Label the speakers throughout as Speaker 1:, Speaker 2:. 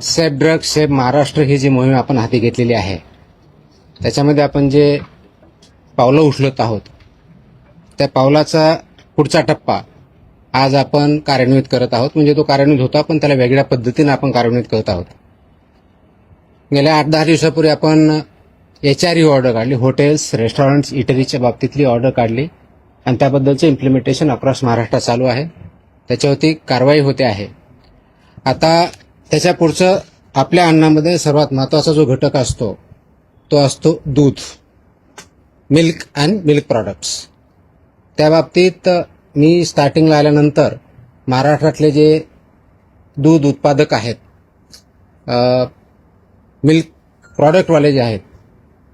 Speaker 1: Safe drug safe Maharashtra ही जी मोहीम आपण हाती घेतलेली आहे त्याच्यामध्ये आपण जे पावलं उचलत आहोत त्या पावलाचा पुढचा टप्पा आज आपण कार्यान्वित करत आहोत. म्हणजे तो कार्यान्वित होता पण त्याला वेगळ्या पद्धतीने आपण कार्यान्वित करत आहोत. गेल्या 8-10 दिवसापूर्वी आपण HRE ऑर्डर काढली, हॉटेल्स रेस्टॉरंट्स इटरीच्या बाबतीतली ऑर्डर काढली आणि त्याबद्दलचे इम्प्लिमेंटेशन अक्रॉस महाराष्ट्र चालू आहे. त्याच्यावरती कारवाई होते आहे. आता त्याच्या पुढचं आपल्या अन्नामध्ये सर्वात महत्त्वाचा जो घटक असतो तो असतो दूध, मिल्क अँड मिल्क प्रॉडक्ट्स. त्या बाबतीत मी स्टार्टिंगला आल्यानंतर महाराष्ट्रातले जे दूध उत्पादक आहेत, मिल्क प्रॉडक्टवाले जे आहेत,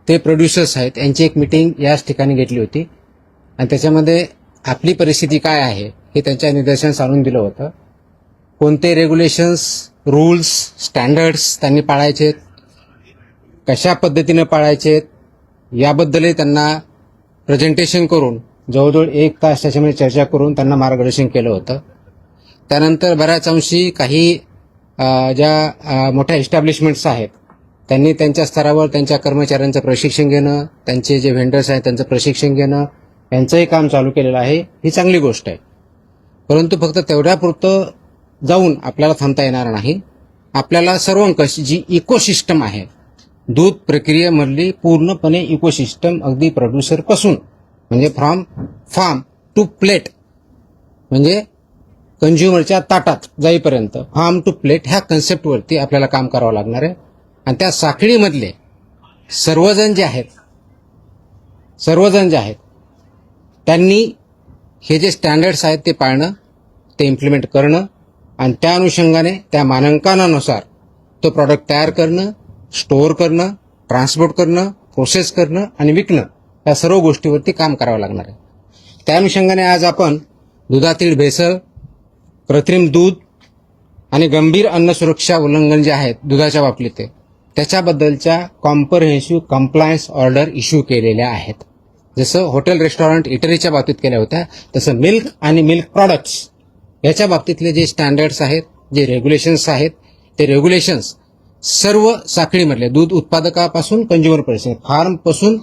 Speaker 1: ते प्रोड्युसर्स आहेत, यांची एक मीटिंग याच ठिकाणी घेतली होती आणि त्याच्यामध्ये आपली परिस्थिती काय आहे हे त्यांच्या निदर्शनास आणून दिलं होतं. कोणते रेग्युलेशन्स, रूल्स, स्टँडर्ड्स त्यांनी पाळायचे, कशा पद्धतीने पाळायचे याबद्दलही त्यांना प्रेझेंटेशन करून जवळजवळ 1 तास त्याच्यामध्ये चर्चा करून त्यांना मार्गदर्शन केलं होतं. त्यानंतर बऱ्याच अंशी काही ज्या मोठ्या इस्टॅब्लिशमेंट्स आहेत त्यांनी त्यांच्या स्तरावर त्यांच्या कर्मचाऱ्यांचं प्रशिक्षण घेणं, त्यांचे जे व्हेंडर्स आहेत त्यांचं प्रशिक्षण घेणं यांचंही काम चालू केलेलं आहे. ही चांगली गोष्ट आहे. परंतु फक्त तेवढ्यापुरतं जाऊन आपल्याला थांबता येणार नाही. आपल्याला सर्वंकष जी इकोसिस्टम आहे, दूध प्रक्रियेमधली पूर्णपणे इकोसिस्टम, अगदी प्रोड्युसरपासून म्हणजे फ्रॉम फार्म टू प्लेट म्हणजे कंझ्युमरच्या ताटात जाईपर्यंत फार्म टू प्लेट ह्या कन्सेप्टवरती आपल्याला काम करावं लागणार आहे. आणि त्या साखळीमधले सर्वजण जे आहेत त्यांनी हे जे स्टँडर्ड्स आहेत ते पाळणं, ते इम्प्लिमेंट करणं आणि त्या अनुषंगाने त्या मानांकनानुसार तो प्रॉडक्ट तयार करणं, स्टोअर करणं, ट्रान्सपोर्ट करणं, प्रोसेस करणं आणि विकणं या सर्व गोष्टीवरती काम करावं लागणार आहे. त्या अनुषंगाने आज आपण दुधातील भेसळ, कृत्रिम दूध आणि गंभीर अन्न सुरक्षा उल्लंघन जे आहेत दुधाच्या बाबतीत त्याच्याबद्दलच्या कॉम्प्रहेन्सिव्ह कंप्लायन्स ऑर्डर इश्यू केलेल्या आहेत. जसं हॉटेल रेस्टॉरंट इटरीच्या बाबतीत केल्या होत्या तसं मिल्क आणि मिल्क प्रॉडक्ट्स याच्या बाबतीतले जे स्टँडर्ड्स आहेत, जे रेग्युलेशन्स आहेत, ते रेग्युलेशन्स सर्व साखळीमधले दूध उत्पादकापासून कंझ्युमरपर्यंत, फार्मपासून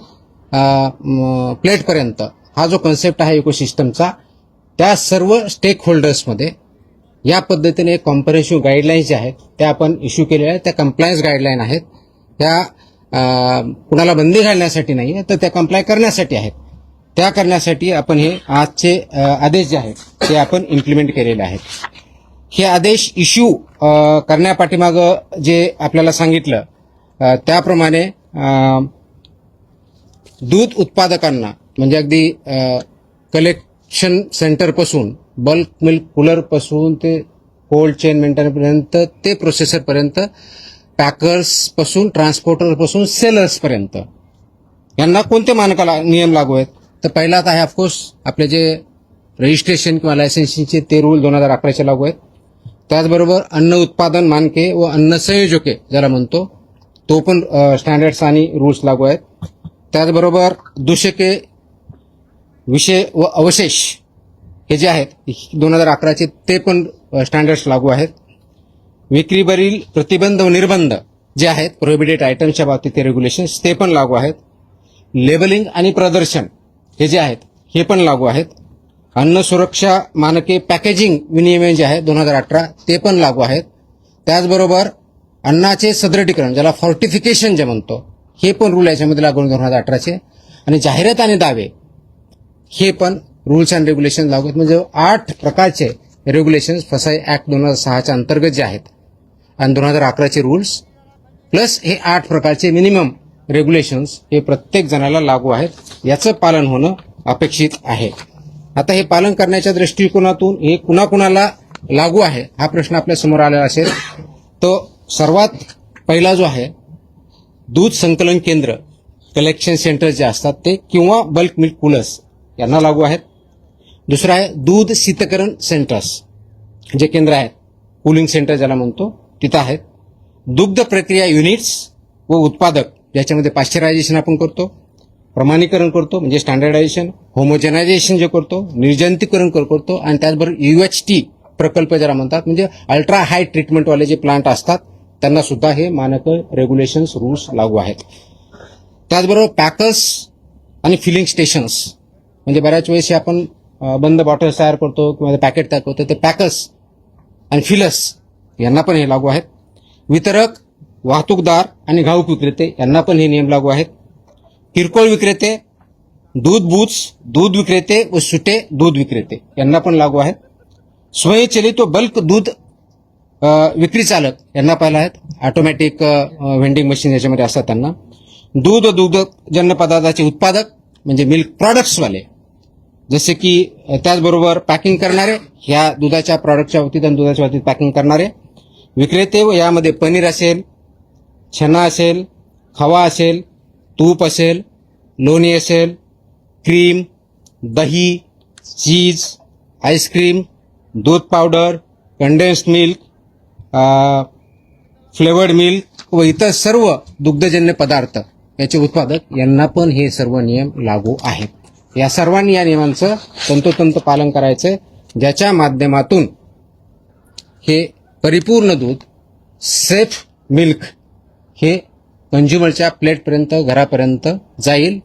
Speaker 1: प्लेटपर्यंत हा जो कन्सेप्ट आहे इकोसिस्टमचा, त्या सर्व स्टेक होल्डर्समध्ये या पद्धतीने कॉम्प्रहेन्सिव्ह गाईडलाईन्स ज्या आहेत त्या आपण इश्यू केलेल्या आहेत. त्या कंप्लायन्स गाईडलाईन आहेत. त्या कुणाला बंदी घालण्यासाठी नाही आहे तर त्या कंप्लाय करण्यासाठी आहेत. त्या करण्यासाठी आपण हे आजचे आदेश जे आहेत ते आपण इम्प्लिमेंट केलेले आहेत. हे आदेश इश्यू करण्यापाठीमागं जे आपल्याला सांगितलं त्याप्रमाणे दूध उत्पादकांना म्हणजे अगदी कलेक्शन सेंटरपासून, बल्क मिल्क कूलरपासून ते कोल्ड चेन मेंटेनपर्यंत ते प्रोसेसरपर्यंत, पॅकर्सपासून ट्रान्सपोर्टरपासून सेलर्सपर्यंत यांना कोणते मानकाला नियम लागू आहेत. तर पहिला आता आहे ऑफकोर्स आपले जे रजिस्ट्रेशन किंवा लायसन्सिंगचे ते रूल 2011चे लागू आहेत. त्याचबरोबर अन्न उत्पादन मानके व अन्न संयोजके ज्याला म्हणतो तो पण स्टँडर्ड्स आणि रूल्स लागू आहेत. त्याचबरोबर दूषके, विषय व अवशेष हे जे आहेत 2011चे ते पण स्टँडर्ड्स लागू आहेत. विक्रीवरील प्रतिबंध व निर्बंध जे आहेत प्रोहिबिटेड आयटम्सच्या बाबतीत ते रेग्युलेशन्स ते पण लागू आहेत. लेबलिंग आणि प्रदर्शन हे जे आहेत हे पण लागू आहेत. अन्न सुरक्षा मानके पॅकेजिंग विनियमन जे आहे 2018 ते पण लागू आहेत. त्याचबरोबर अन्नाचे सदृढीकरण ज्याला फॉर्टिफिकेशन जे म्हणतो हे पण रूल याच्यामध्ये लागू 2018चे. आणि जाहिरात आणि दावे हे पण रूल्स अँड रेग्युलेशन लागू आहेत. म्हणजे 8 प्रकारचे रेग्युलेशन्स फसाई ऍक्ट 2006च्या अंतर्गत जे आहेत आणि 2011चे रूल्स प्लस हे 8 प्रकारचे मिनिमम रेग्युलेशन्स हे प्रत्येक जणाला लागू आहेत. याचं पालन होणं अपेक्षित आहे. आता हे पालन करण्याच्या दृष्टिकोनातून हे कुणाकुणाला लागू आहे हा प्रश्न आपल्या समोर आलेला असेल. तो सर्वात पहिला जो आहे दूध संकलन केंद्र, कलेक्शन सेंटर जे असतात ते किंवा बल्क मिल्क कूलर्स यांना लागू आहेत. दुसरा आहे दूध शीतकरण सेंटर्स जे केंद्र आहेत, कूलिंग सेंटर ज्याला म्हणतो तिथं आहेत. दुग्ध प्रक्रिया युनिट्स व उत्पादक ज्याच्यामध्ये पाश्चरायझेशन आपण करतो, प्रमाणीकरण करतो म्हणजे स्टँडर्डायझेशन, होमोजेनायझेशन जे करतो, निर्जंतुकीकरण करतो आणि त्याचबरोबर UHT प्रकल्प ज्याला म्हणतात म्हणजे अल्ट्रा हाय ट्रीटमेंटवाले जे प्लांट असतात त्यांना सुद्धा हे मानक रेग्युलेशन्स रूल्स लागू आहेत. त्याचबरोबर पॅकर्स आणि फिलिंग स्टेशन्स, म्हणजे बऱ्याच वेळेस आपण बंद बॉटल्स तयार करतो किंवा पॅकेट तयार करतो, ते पॅकर्स आणि फिलर्स यांना पण हे लागू आहेत. वितरक, वाहतूकदार आणि घाऊक विक्रेते यांना पण हे नियम लागू आहेत. किरकोळ विक्रेते, दूध बूथ्स, दूध विक्रेते व सुटे दूध विक्रेते यांना पण लागू आहेत. स्वयंचलित व बल्क दूध विक्री चालक यांना पाहिलं आहेत. ऑटोमॅटिक व्हेंडिंग मशीन याच्यामध्ये असतात त्यांना. दूध व दुग्धजन्य पदार्थाचे उत्पादक म्हणजे मिल्क प्रॉडक्ट्सवाले, जसे की त्याचबरोबर पॅकिंग करणारे, ह्या दुधाच्या प्रॉडक्टच्या बाबतीत आणि दुधाच्या बाबतीत पॅकिंग करणारे विक्रेते, व यामध्ये पनीर असेल, छना असेल, खवा असेल, तूप असेल, लोणी असेल, क्रीम, दही, चीज, आईस्क्रीम, दूध powder, condensed milk, flavoured milk व इतर सर्व दुग्धजन्य पदार्थ याचे उत्पादक यांना पण हे सर्व नियम लागू आहेत. या सर्वांनी या नियमांचं तंतोतंत पालन करायचं, ज्याच्या माध्यमातून हे परिपूर्ण दूध, सेफ मिल्क हे कंझ्युमरच्या प्लेटपर्यंत, घरापर्यंत जाईल.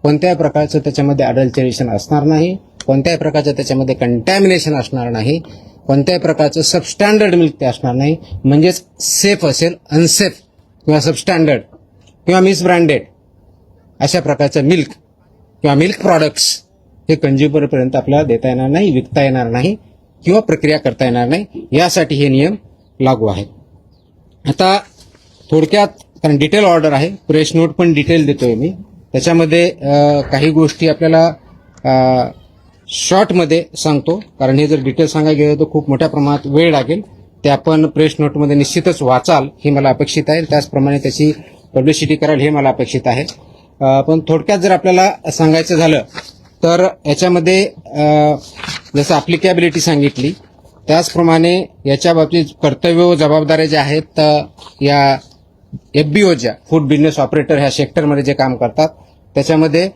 Speaker 1: कोणत्याही प्रकारचं त्याच्यामध्ये अडल्टरेशन असणार नाही, कोणत्याही प्रकारचं त्याच्यामध्ये कंटॅमिनेशन असणार नाही, कोणत्याही प्रकारचं सबस्टँडर्ड मिल्क ते असणार नाही. म्हणजेच सेफ असेल, अनसेफ किंवा सबस्टँडर्ड किंवा मिसब्रँडेड अशा प्रकारचं मिल्क किंवा मिल्क प्रॉडक्ट्स हे कंझ्युमरपर्यंत आपल्याला देता येणार नाही, विकता येणार नाही किंवा प्रक्रिया करता येणार नाही. यासाठी हे नियम लागू आहेत. आता थोडक्यात, कारण डिटेल ऑर्डर आहे, प्रेस नोट पण डिटेल देतोय मी, त्याच्यामध्ये काही गोष्टी आपल्याला शॉर्टमध्ये सांगतो, कारण हे जर डिटेल सांगायला गेलं तर खूप मोठ्या प्रमाणात वेळ लागेल. ते आपण प्रेस नोटमध्ये निश्चितच वाचाल हे मला अपेक्षित आहे, त्याचप्रमाणे त्याची पब्लिसिटी कराल हे मला अपेक्षित आहे. पण थोडक्यात जर आपल्याला सांगायचं झालं तर याच्यामध्ये जसं अप्लिकेबिलिटी सांगितली, त्याचप्रमाणे याच्या बाबतीत कर्तव्य व जबाबदाऱ्या ज्या आहेत, या FBO ज्या फूड बिझनेस ऑपरेटर ह्या सेक्टरमध्ये जे काम करतात त्याच्यामध्ये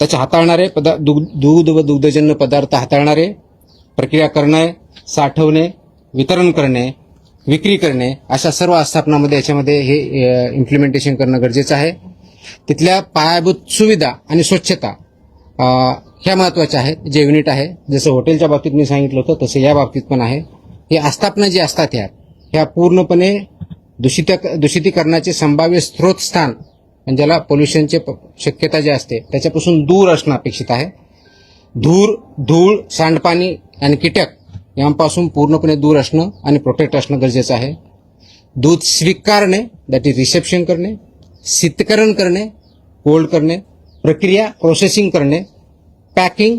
Speaker 1: त्याचे हाताळणारे दूध व दुग्धजन्य पदार्थ हाताळणारे, प्रक्रिया करणे, साठवणे, वितरण करणे, विक्री करणे अशा सर्व आस्थापनामध्ये याच्यामध्ये हे इम्प्लिमेंटेशन करणं गरजेचं आहे. तिथल्या पायाभूत सुविधा आणि स्वच्छता ह्या महत्वाच्या आहेत. जे युनिट आहे, जसं हॉटेलच्या बाबतीत मी सांगितलं होतं तसं या बाबतीत पण आहे. हे आस्थापना जी असतात ह्या पूर्णपणे दूषितीकरणाचे संभाव्य स्त्रोतस्थान म्हणजे ज्याला पोल्युशनची शक्यता जी असते त्याच्यापासून दूर असणं अपेक्षित आहे. धूळ, सांडपाणी आणि कीटक यांपासून पूर्णपणे दूर असणं आणि प्रोटेक्ट असणं गरजेचं आहे. दूध स्वीकारणे, दॅट इज रिसेप्शन करणे, शीतकरण करणे, कोल्ड करणे, प्रक्रिया प्रोसेसिंग करणे, पॅकिंग,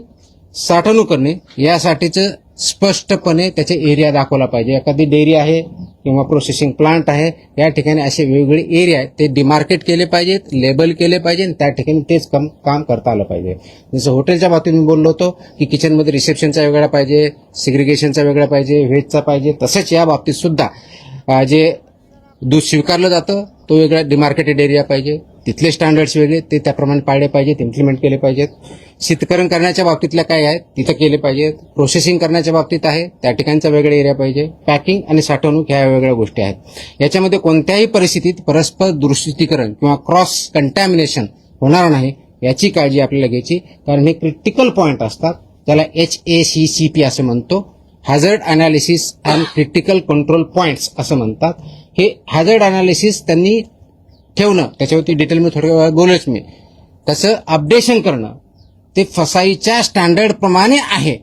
Speaker 1: साठवणूक करणे यासाठीचं स्पष्टपणे त्याचे एरिया दाखवला पाहिजे. एखादी डेअरी आहे किंवा प्रोसेसिंग प्लांट आहे, या ठिकाणी असे वेगवेगळे एरिया आहेत ते डिमार्केट केले पाहिजेत, लेबल केले पाहिजे आणि त्या ठिकाणी तेच काम करता आलं पाहिजे. जसं हॉटेलच्या बाबतीत मी बोललो होतो की किचनमध्ये रिसेप्शनचा वेगळा पाहिजे, सिग्रिगेशनचा वेगळा पाहिजे, व्हेजचा पाहिजे, तसंच या बाबतीत सुद्धा जे दूध स्वीकारलं जातं तो वेगळा डिमार्केटेड एरिया पाहिजे, तिथले स्टँडर्ड्स वेगळे ते त्याप्रमाणे पाळले पाहिजेत, इम्प्लिमेंट केले पाहिजेत. शीतकरण करण्याच्या बाबतीतल्या काय आहेत तिथं केले पाहिजेत. प्रोसेसिंग करण्याच्या बाबतीत आहे त्या ठिकाणचा वेगळा एरिया पाहिजे. पॅकिंग आणि साठवणूक ह्या वेगळ्या गोष्टी आहेत. याच्यामध्ये कोणत्याही परिस्थितीत परस्पर दूषितीकरण किंवा क्रॉस कंटॅमिनेशन होणार नाही याची काळजी आपल्याला घ्यायची, कारण हे क्रिटिकल पॉईंट असतात. त्याला HACCP असं म्हणतो, hazard analysis and critical control points असं म्हणतात. हे हॅझर्ड अनालिसिस त्यांनी ठेवणं, त्याच्यावरती डिटेल मी थोड्या वेळा बोलच मी, त्याचं अपडेशन करणं, ते फसाईच्या स्टँडर्ड प्रमाणे आहे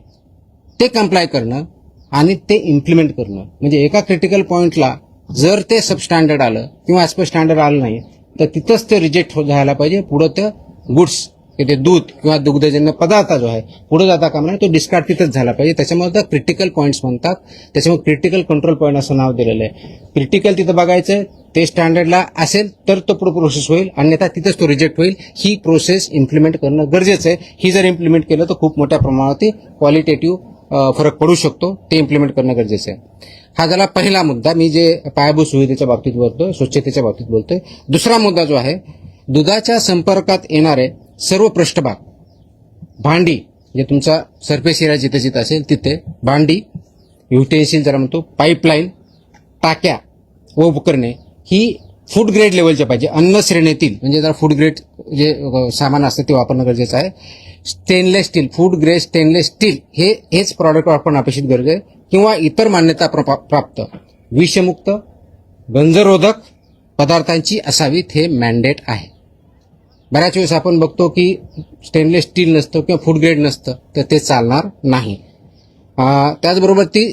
Speaker 1: ते कंप्लाय करणं आणि ते इम्प्लिमेंट करणं. म्हणजे एका क्रिटिकल पॉइंटला जर ते सबस्टँडर्ड आलं किंवा ॲज पर स्टँडर्ड आलं नाही तर तिथंच ते रिजेक्ट झाला पाहिजे. पुढं ते गुड्स ते दूध किंवा दुग्धजन्य पदार्थ जो आहे पुढे जाता कामा नये, तो डिस्कार्ड तिथंच झाला पाहिजे. त्याच्यामुळे तर क्रिटिकल पॉईंट्स म्हणतात, त्याच्यामुळे क्रिटिकल कंट्रोल पॉईंट असं नाव दिलेलं आहे. क्रिटिकल तिथं बघायचं, ते स्टँडर्डला असेल तर तो पुढे प्रोसेस होईल, अन्यथा तिथंच तो रिजेक्ट होईल. ही प्रोसेस इम्प्लिमेंट करणं गरजेचं आहे. ही जर इम्प्लिमेंट केलं तर खूप मोठ्या प्रमाणात क्वालिटेटिव्ह फरक पडू शकतो, ते इम्प्लिमेंट करणं गरजेचं आहे. हा झाला पहिला मुद्दा, मी जे पायाभूत सुविधेच्या बाबतीत बोलतोय, स्वच्छतेच्या बाबतीत बोलतोय. दुसरा मुद्दा जो आहे, दुधाच्या संपर्कात येणारे सर्व पृष्ठभाग, भांडी, जे तुमचा सरफेस एरिया जिथे जिथे असेल तिथे भांडी, युटेन्सिल ज्याला म्हणतो, पाईपलाईन, टाक्या, व उपकरणे ही फूड ग्रेड लेवलच्या पाहिजे. अन्न श्रेणीतील म्हणजे जरा फूड ग्रेड जे सामान असतं ते वापरणं गरजेचं आहे. Stainless steel, food grade stainless steel हेच प्रॉडक्ट वापरणं अपेक्षित गरज आहे, किंवा इतर मान्यता प्राप्त विषमुक्त गंजरोधक पदार्थांची असावीत हे मॅन्डेट आहे. बऱ्याच वेळेस आपण बघतो की स्टेनलेस स्टील नसतं किंवा फूड ग्रेड नसतं, तर ते चालणार नाही. त्याचबरोबर ती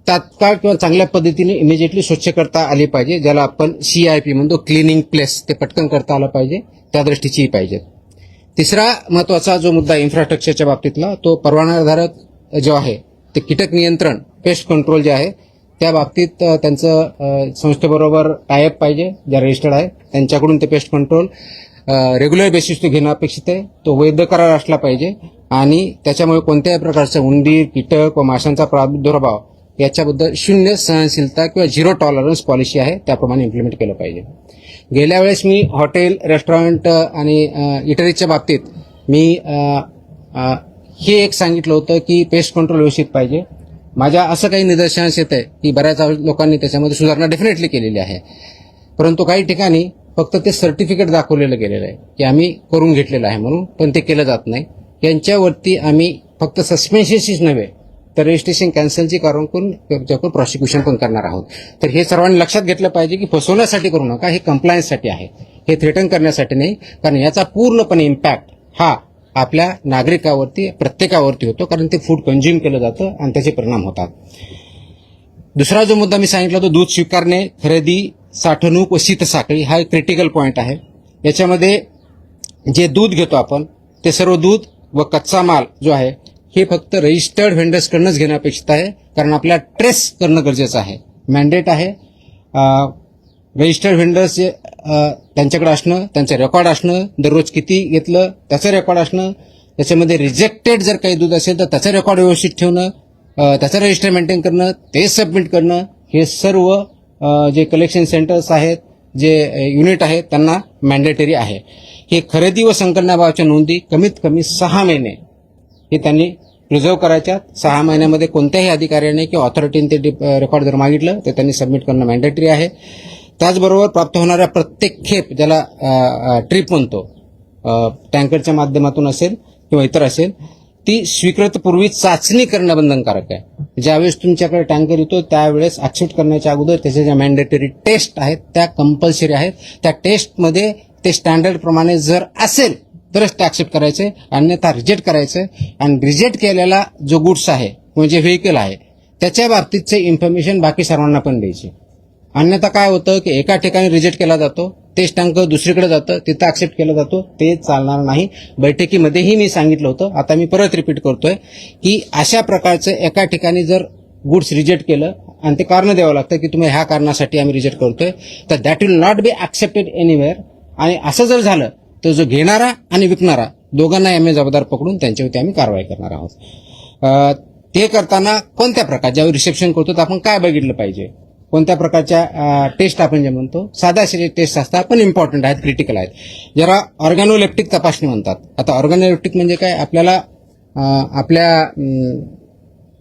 Speaker 1: तात्काळ किंवा चांगल्या पद्धतीने इमिजिएटली स्वच्छ करता आली पाहिजे, ज्याला आपण CIP म्हणतो, क्लिनिंग प्लेस. ते पटकन करता आलं पाहिजे, त्या दृष्टीचीही पाहिजे. तिसरा महत्वाचा जो मुद्दा इन्फ्रास्ट्रक्चरच्या बाबतीतला, तो परवानाधारक जो आहे ते कीटक नियंत्रण, पेस्ट कंट्रोल जे आहे त्या बाबतीत त्यांचं संस्थेबरोबर टायअप पाहिजे, ज्या रजिस्टर्ड आहे त्यांच्याकडून ते पेस्ट कंट्रोल रेग्युलर बेसिस तो घेणं अपेक्षित आहे. तो वैध करार असला पाहिजे आणि त्याच्यामुळे कोणत्याही प्रकारचा उंदीर, कीटक व माशांचा प्रादुर्भाव याच्याबद्दल शून्य सहनशीलता किंवा झिरो टॉलरन्स पॉलिसी आहे, त्याप्रमाणे इम्प्लिमेंट केलं पाहिजे. गेल्या वेळेस मी हॉटेल, रेस्टॉरंट आणि इटरीच्या बाबतीत मी हे एक सांगितलं होतं की पेस्ट कंट्रोल व्यवस्थित पाहिजे. माझ्या असं काही निदर्शनास येत आहे की बऱ्याच लोकांनी त्याच्यामध्ये सुधारणा डेफिनेटली केलेली आहे, परंतु काही ठिकाणी फक्त ते सर्टिफिकेट दाखवलेलं गेलेलं आहे की आम्ही करून घेतलेलं आहे म्हणून, पण ते केलं जात नाही. यांच्यावरती आम्ही फक्त सस्पेन्शनशीच नव्हे तर रजिस्ट्रेशन कॅन्सलची कारवाई करून त्याच्यावर प्रॉसिक्युशन पण करणार आहोत. तर हे सर्वांनी लक्षात घेतलं पाहिजे की फसवण्यासाठी करू नका, हे कंप्लायन्ससाठी आहे, हे थ्रेटन करण्यासाठी नाही, कारण याचा पूर्णपणे इम्पॅक्ट हा आपल्या नागरिकावरती, प्रत्येकावरती होतो, कारण ते फूड कंझ्युम केलं जातं आणि त्याचे परिणाम होतात. दुसरा जो मुद्दा मी सांगितला तो दूध स्वीकारणे, खरेदी, साठवणूक व शीतसाखळी हा एक क्रिटिकल पॉईंट आहे. याच्यामध्ये जे दूध घेतो आपण ते सर्व दूध व कच्चा माल जो आहे हे फक्त रजिस्टर्ड व्हेंडर्सकडूनच घेणं अपेक्षित आहे, कारण आपल्याला ट्रेस करणं गरजेचं आहे. मॅन्डेट आहे रजिस्टर्ड व्हेंडर्स त्यांच्याकडे असणं, त्यांचं रेकॉर्ड असणं, दररोज किती घेतलं त्याचं रेकॉर्ड असणं, त्याच्यामध्ये रिजेक्टेड जर काही दूध असेल तर त्याचं रेकॉर्ड व्यवस्थित ठेवणं, त्याचं रजिस्टर मेंटेन करणं, ते सबमिट करणं, हे सर्व जे कलेक्शन सेंटर्स आहेत, जे युनिट आहेत त्यांना मॅन्डेटरी आहे. हे खरेदी व संकलनाबाबतच्या नोंदी कमीत कमी 6 महिने हे त्यांनी प्रिझर्व्ह करायच्यात. 6 महिन्यामध्ये कोणत्याही अधिकाऱ्याने किंवा ऑथॉरिटीने ते रेकॉर्ड जर मागितलं तर त्यांनी सबमिट करणं मॅन्डेटरी आहे. त्याचबरोबर प्राप्त होणाऱ्या प्रत्येक खेप, ज्याला ट्रिप म्हणतो, टँकरच्या माध्यमातून असेल किंवा इतर असेल, ती स्वीकृतपूर्वी चाचणी करणं बंधनकारक आहे. ज्यावेळेस तुमच्याकडे टँकर येतो त्यावेळेस ऍक्सेप्ट करण्याच्या अगोदर त्याच्या ज्या मॅन्डेटरी टेस्ट आहेत त्या कंपल्सरी आहेत. त्या टेस्टमध्ये ते स्टँडर्ड प्रमाणे जर असेल तरच ते ऍक्सेप्ट करायचे, अन्यथा रिजेक्ट करायचं. आणि रिजेक्ट केलेला जो गुड्स आहे किंवा जे व्हेकल आहे त्याच्या बाबतीतचे इन्फॉर्मेशन बाकी सर्वांना पण द्यायची. अन्यथा काय होतं की एका ठिकाणी रिजेक्ट केला जातो, तेच टँकर दुसरीकडे जातं, तिथं ऍक्सेप्ट केलं जातो, ते चालणार नाही. बैठकीमध्येही मी सांगितलं होतं, आता मी परत रिपीट करतोय की अशा प्रकारचं एका ठिकाणी जर गुड्स रिजेक्ट केलं आणि ते कारण द्यावं लागतं की तुम्ही ह्या कारणासाठी आम्ही रिजेक्ट करतोय, तर that will not be accepted anywhere. आणि असं जर झालं तर जो घेणारा आणि विकणारा दोघांना आम्ही जबाबदार पकडून त्यांच्यावरती आम्ही कारवाई करणार आहोत. ते करताना कोणत्या प्रकार, ज्यावेळी रिसेप्शन करतो तर आपण काय बघितलं पाहिजे, कोणत्या प्रकारच्या टेस्ट आपण जे म्हणतो, साध्या टेस्ट असतात पण इम्पॉर्टंट आहेत, क्रिटिकल आहेत. जरा ऑर्गॅनोलेप्टिक तपासणी म्हणतात. आता ऑर्गॅनोलेप्टिक म्हणजे काय, आपल्याला आपल्या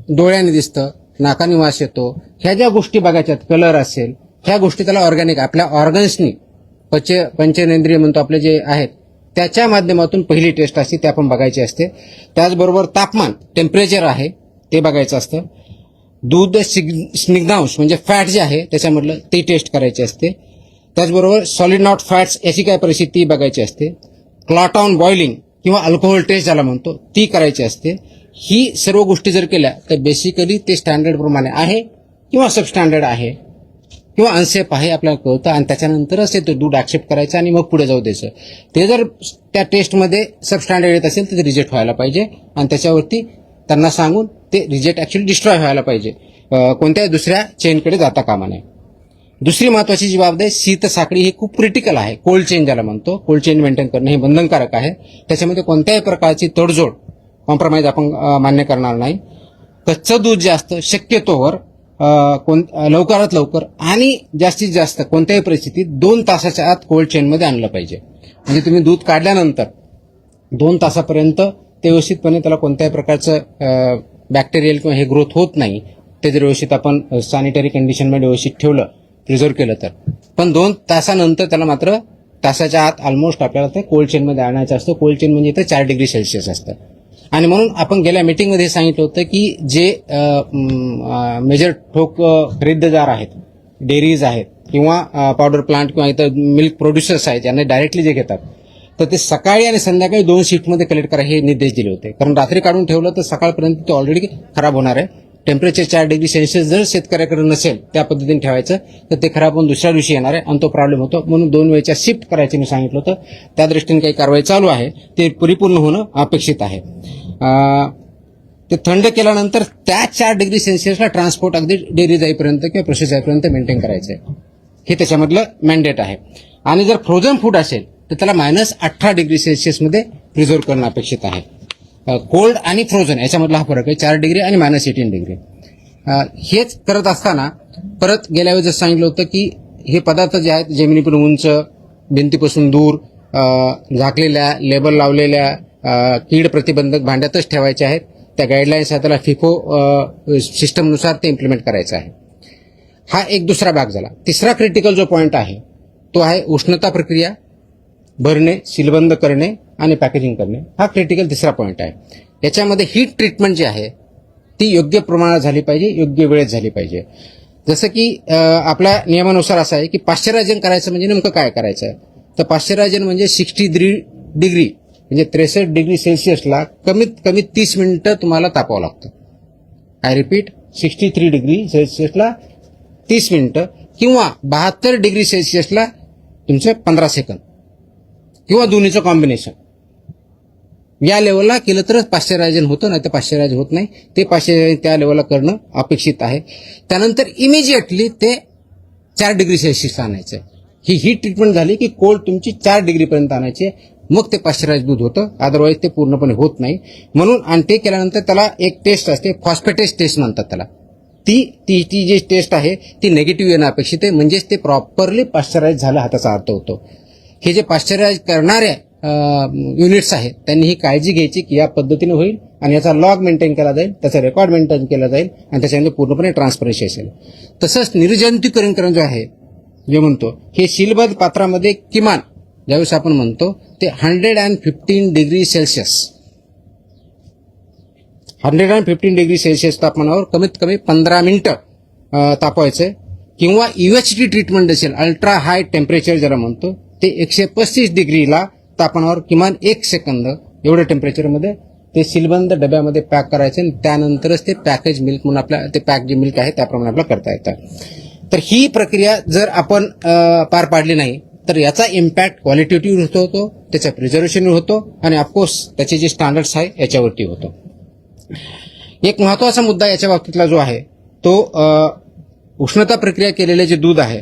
Speaker 1: डोळ्याने दिसतं, नाकाने वास येतो, ह्या ज्या गोष्टी बघायच्यात, कलर असेल, ह्या गोष्टी त्याला ऑर्गॅनिक आपल्या ऑर्गन्सनी, पंचेंद्रिय म्हणतो आपले जे आहेत त्याच्या माध्यमातून पहिली टेस्ट असते, ते आपण बघायची असते. त्याचबरोबर तापमान, टेम्परेचर आहे ते बघायचं असतं. दूध स्निग्धांश म्हणजे फॅट जे आहे त्याच्यामधलं ते टेस्ट करायचे असते. त्याचबरोबर सॉलिड नॉट फॅट्स याची काय परिस्थिती बघायची असते. क्लॉट ऑन बॉइलिंग किंवा अल्कोहोल टेस्ट ज्याला म्हणतो ती करायची असते. ही सर्व गोष्टी जर केल्या तर बेसिकली ते स्टँडर्ड प्रमाणे आहे किंवा सबस्टँडर्ड आहे किंवा अनसेफ आहे आपल्याला कळतं, आणि त्याच्यानंतरच ते दूध ऍक्सेप्ट करायचं आणि मग पुढे जाऊ द्यायचं. ते जर त्या टेस्टमध्ये सबस्टँडर्ड येत असेल तर ते रिजेक्ट व्हायला पाहिजे आणि त्याच्यावरती त्यांना सांगून ते रिजेक्ट ऍक्च्युअली डिस्ट्रॉय व्हायला पाहिजे, कोणत्याही दुसऱ्या चेनकडे जाता कामा नये. दुसरी महत्वाची जी बाब आहे, शीत साखळी ही खूप क्रिटिकल आहे. कोल्ड चेन ज्याला म्हणतो, कोल्ड चेन मेंटेन करणं हे बंधनकारक आहे. त्याच्यामध्ये कोणत्याही प्रकारची तडजोड, कॉम्प्रोमाइज आपण मान्य करणार नाही. कच्चं दूध जे असतं शक्यतोवर लवकरात लवकर आणि जास्तीत जास्त कोणत्याही परिस्थितीत 2 तासाच्या आत कोल्ड चेनमध्ये आणलं पाहिजे. म्हणजे तुम्ही दूध काढल्यानंतर 2 तासापर्यंत ते व्यवस्थितपणे त्याला कोणत्याही प्रकारचं बॅक्टेरियल किंवा हे ग्रोथ होत नाही. ते जर व्यवस्थित आपण सॅनिटरी कंडिशनमध्ये व्यवस्थित ठेवलं प्रिझर्व केलं तर. पण 2 तासानंतर त्याला मात्र तासाच्या आत ऑलमोस्ट आपल्याला ते कोल्ड चेनमध्ये आणायचं असतं. कोल्ड चेन म्हणजे इथं 4 डिग्री सेल्सिअस असतं. आणि म्हणून आपण गेल्या मीटिंगमध्ये सांगितलं होतं की जे मेजर ठोक खरेदीदार आहेत, डेअरीज आहेत किंवा पावडर प्लांट किंवा इतर मिल्क प्रोड्युसर्स आहेत, यांना डायरेक्टली जे घेतात, तर ते सकाळी आणि संध्याकाळी 2 शिफ्टमध्ये कलेक्ट करा हे निर्देश दिले होते. कारण रात्री काढून ठेवलं तर सकाळपर्यंत ते ऑलरेडी खराब होणार आहे. टेम्परेचर 4 डिग्री सेल्सिअस जर शेतकऱ्याकडे नसेल त्या पद्धतीने ठेवायचं तर ते खराब होऊन दुसऱ्या दिवशी येणार आहे आणि तो प्रॉब्लेम होतो. म्हणून 2 वेळच्या शिफ्ट करायचे मी सांगितलं होतं. त्या दृष्टीने काही कारवाई चालू आहे, ते परिपूर्ण होणं अपेक्षित आहे. ते थंड केल्यानंतर त्या 4 डिग्री सेल्सिअसला ट्रान्सपोर्ट अगदी डेअरी जाईपर्यंत किंवा प्रोसेस जाईपर्यंत मेंटेन करायचं आहे. हे त्याच्यामधलं मॅन्डेट आहे. आणि जर फ्रोझन फूड असेल तर त्याला -18 डिग्री सेल्सिअसमध्ये प्रिझर्व करणं अपेक्षित आहे. कोल्ड आणि फ्रोझन याच्यामधला हा फरक आहे, 4 डिग्री आणि -18 डिग्री. हेच करत असताना परत गेल्या वेळेस जसं सांगितलं होतं की हे पदार्थ जे आहेत जमिनीपासून उंच, भिंतीपासून दूर, झाकलेल्या, लेबल लावलेल्या, कीड प्रतिबंधक भांड्यातच ठेवायचे आहेत. त्या गाईडलाईन्स आहेत, त्याला फिफो सिस्टमनुसार ते इम्प्लिमेंट करायचं आहे. हा एक दुसरा भाग झाला. तिसरा क्रिटिकल जो पॉईंट आहे तो आहे उष्णता प्रक्रिया, भरणे, सीलबंद करणे आणि पॅकेजिंग करणे. हा क्रिटिकल तिसरा पॉईंट आहे. याच्यामध्ये हीट ट्रीटमेंट जी आहे ती योग्य प्रमाणात झाली पाहिजे, योग्य वेळेत झाली पाहिजे. जसं की आपल्या नियमानुसार असं आहे की पाश्चरायझन करायचं म्हणजे नेमकं काय करायचं आहे, तर पाश्चरायझन म्हणजे 63 डिग्री म्हणजे 63 डिग्री सेल्सिअसला कमीत कमी 30 मिनिटं तुम्हाला तापावं लागतं. आय रिपीट, 63 डिग्री सेल्सिअसला 30 मिनिटं किंवा 72 डिग्री सेल्सिअसला तुमचे 15 सेकंद किंवा दोन्हीचं कॉम्बिनेशन. या लेवलला केलं तरच पाश्चरायझन होतं, नाही तर पाश्चरायझ होत नाही. ते पाश्चरायझन त्या लेवलला करणं अपेक्षित आहे. त्यानंतर इमिजिएटली ते 4 डिग्री सेल्सिअसला आणायचं. ही हीट ट्रीटमेंट झाली की कोल्ड तुमची 4 डिग्रीपर्यंत आणायची, मग ते पाश्चरायझ दूध होतं. अदरवाईज ते पूर्णपणे होत नाही. म्हणून आणि ते केल्यानंतर त्याला एक टेस्ट असते, फॉस्फेटेज टेस्ट म्हणतात त्याला. ती जी टेस्ट आहे ती निगेटिव्ह येणं अपेक्षित आहे, म्हणजेच ते प्रॉपरली पाश्चरायझ झालं हा त्याचा अर्थ होतो. हे जे पाश्चरायझ करणाऱ्या युनिट्स आहेत त्यांनी ही काळजी घ्यायची की या पद्धतीने होईल आणि याचा लॉग मेंटेन केला जाईल, त्याचा रेकॉर्ड मेंटेन केला जाईल आणि त्याच्यामध्ये पूर्णपणे ट्रान्सपरन्सी असेल. तसंच निर्जंतुकीकरण जो आहे जे म्हणतो हे सीलबद्ध पात्रामध्ये किमान ज्यावेळेस आपण म्हणतो ते 115 डिग्री सेल्सिअस 115 डिग्री सेल्सिअस तापमानावर कमीत कमी 15 मिनिटं तापवायचं किंवा UHT ट्रीटमेंट असेल, अल्ट्रा हाय टेम्परेचर ज्याला म्हणतो, ते 135 डिग्रीला तापमानावर किमान 1 सेकंद एवढ्या टेम्परेचरमध्ये ते सीलबंद डब्यामध्ये पॅक करायचे आणि त्यानंतरच ते पॅकेज मिल्क म्हणून आपल्या ते पॅक जे मिल्क आहे त्याप्रमाणे आपल्याला करता येतं. तर ही प्रक्रिया जर आपण पार पाडली नाही तर याचा इम्पॅक्ट क्वालिटेटिव्ह होतो, त्याच्या प्रिझर्वेशनवर होतो आणि ऑफकोर्स त्याचे जे स्टँडर्ड्स आहे याच्यावरती होतो. एक महत्वाचा मुद्दा याच्या बाबतीतला जो आहे तो उष्णता प्रक्रिया केलेले जे दूध आहे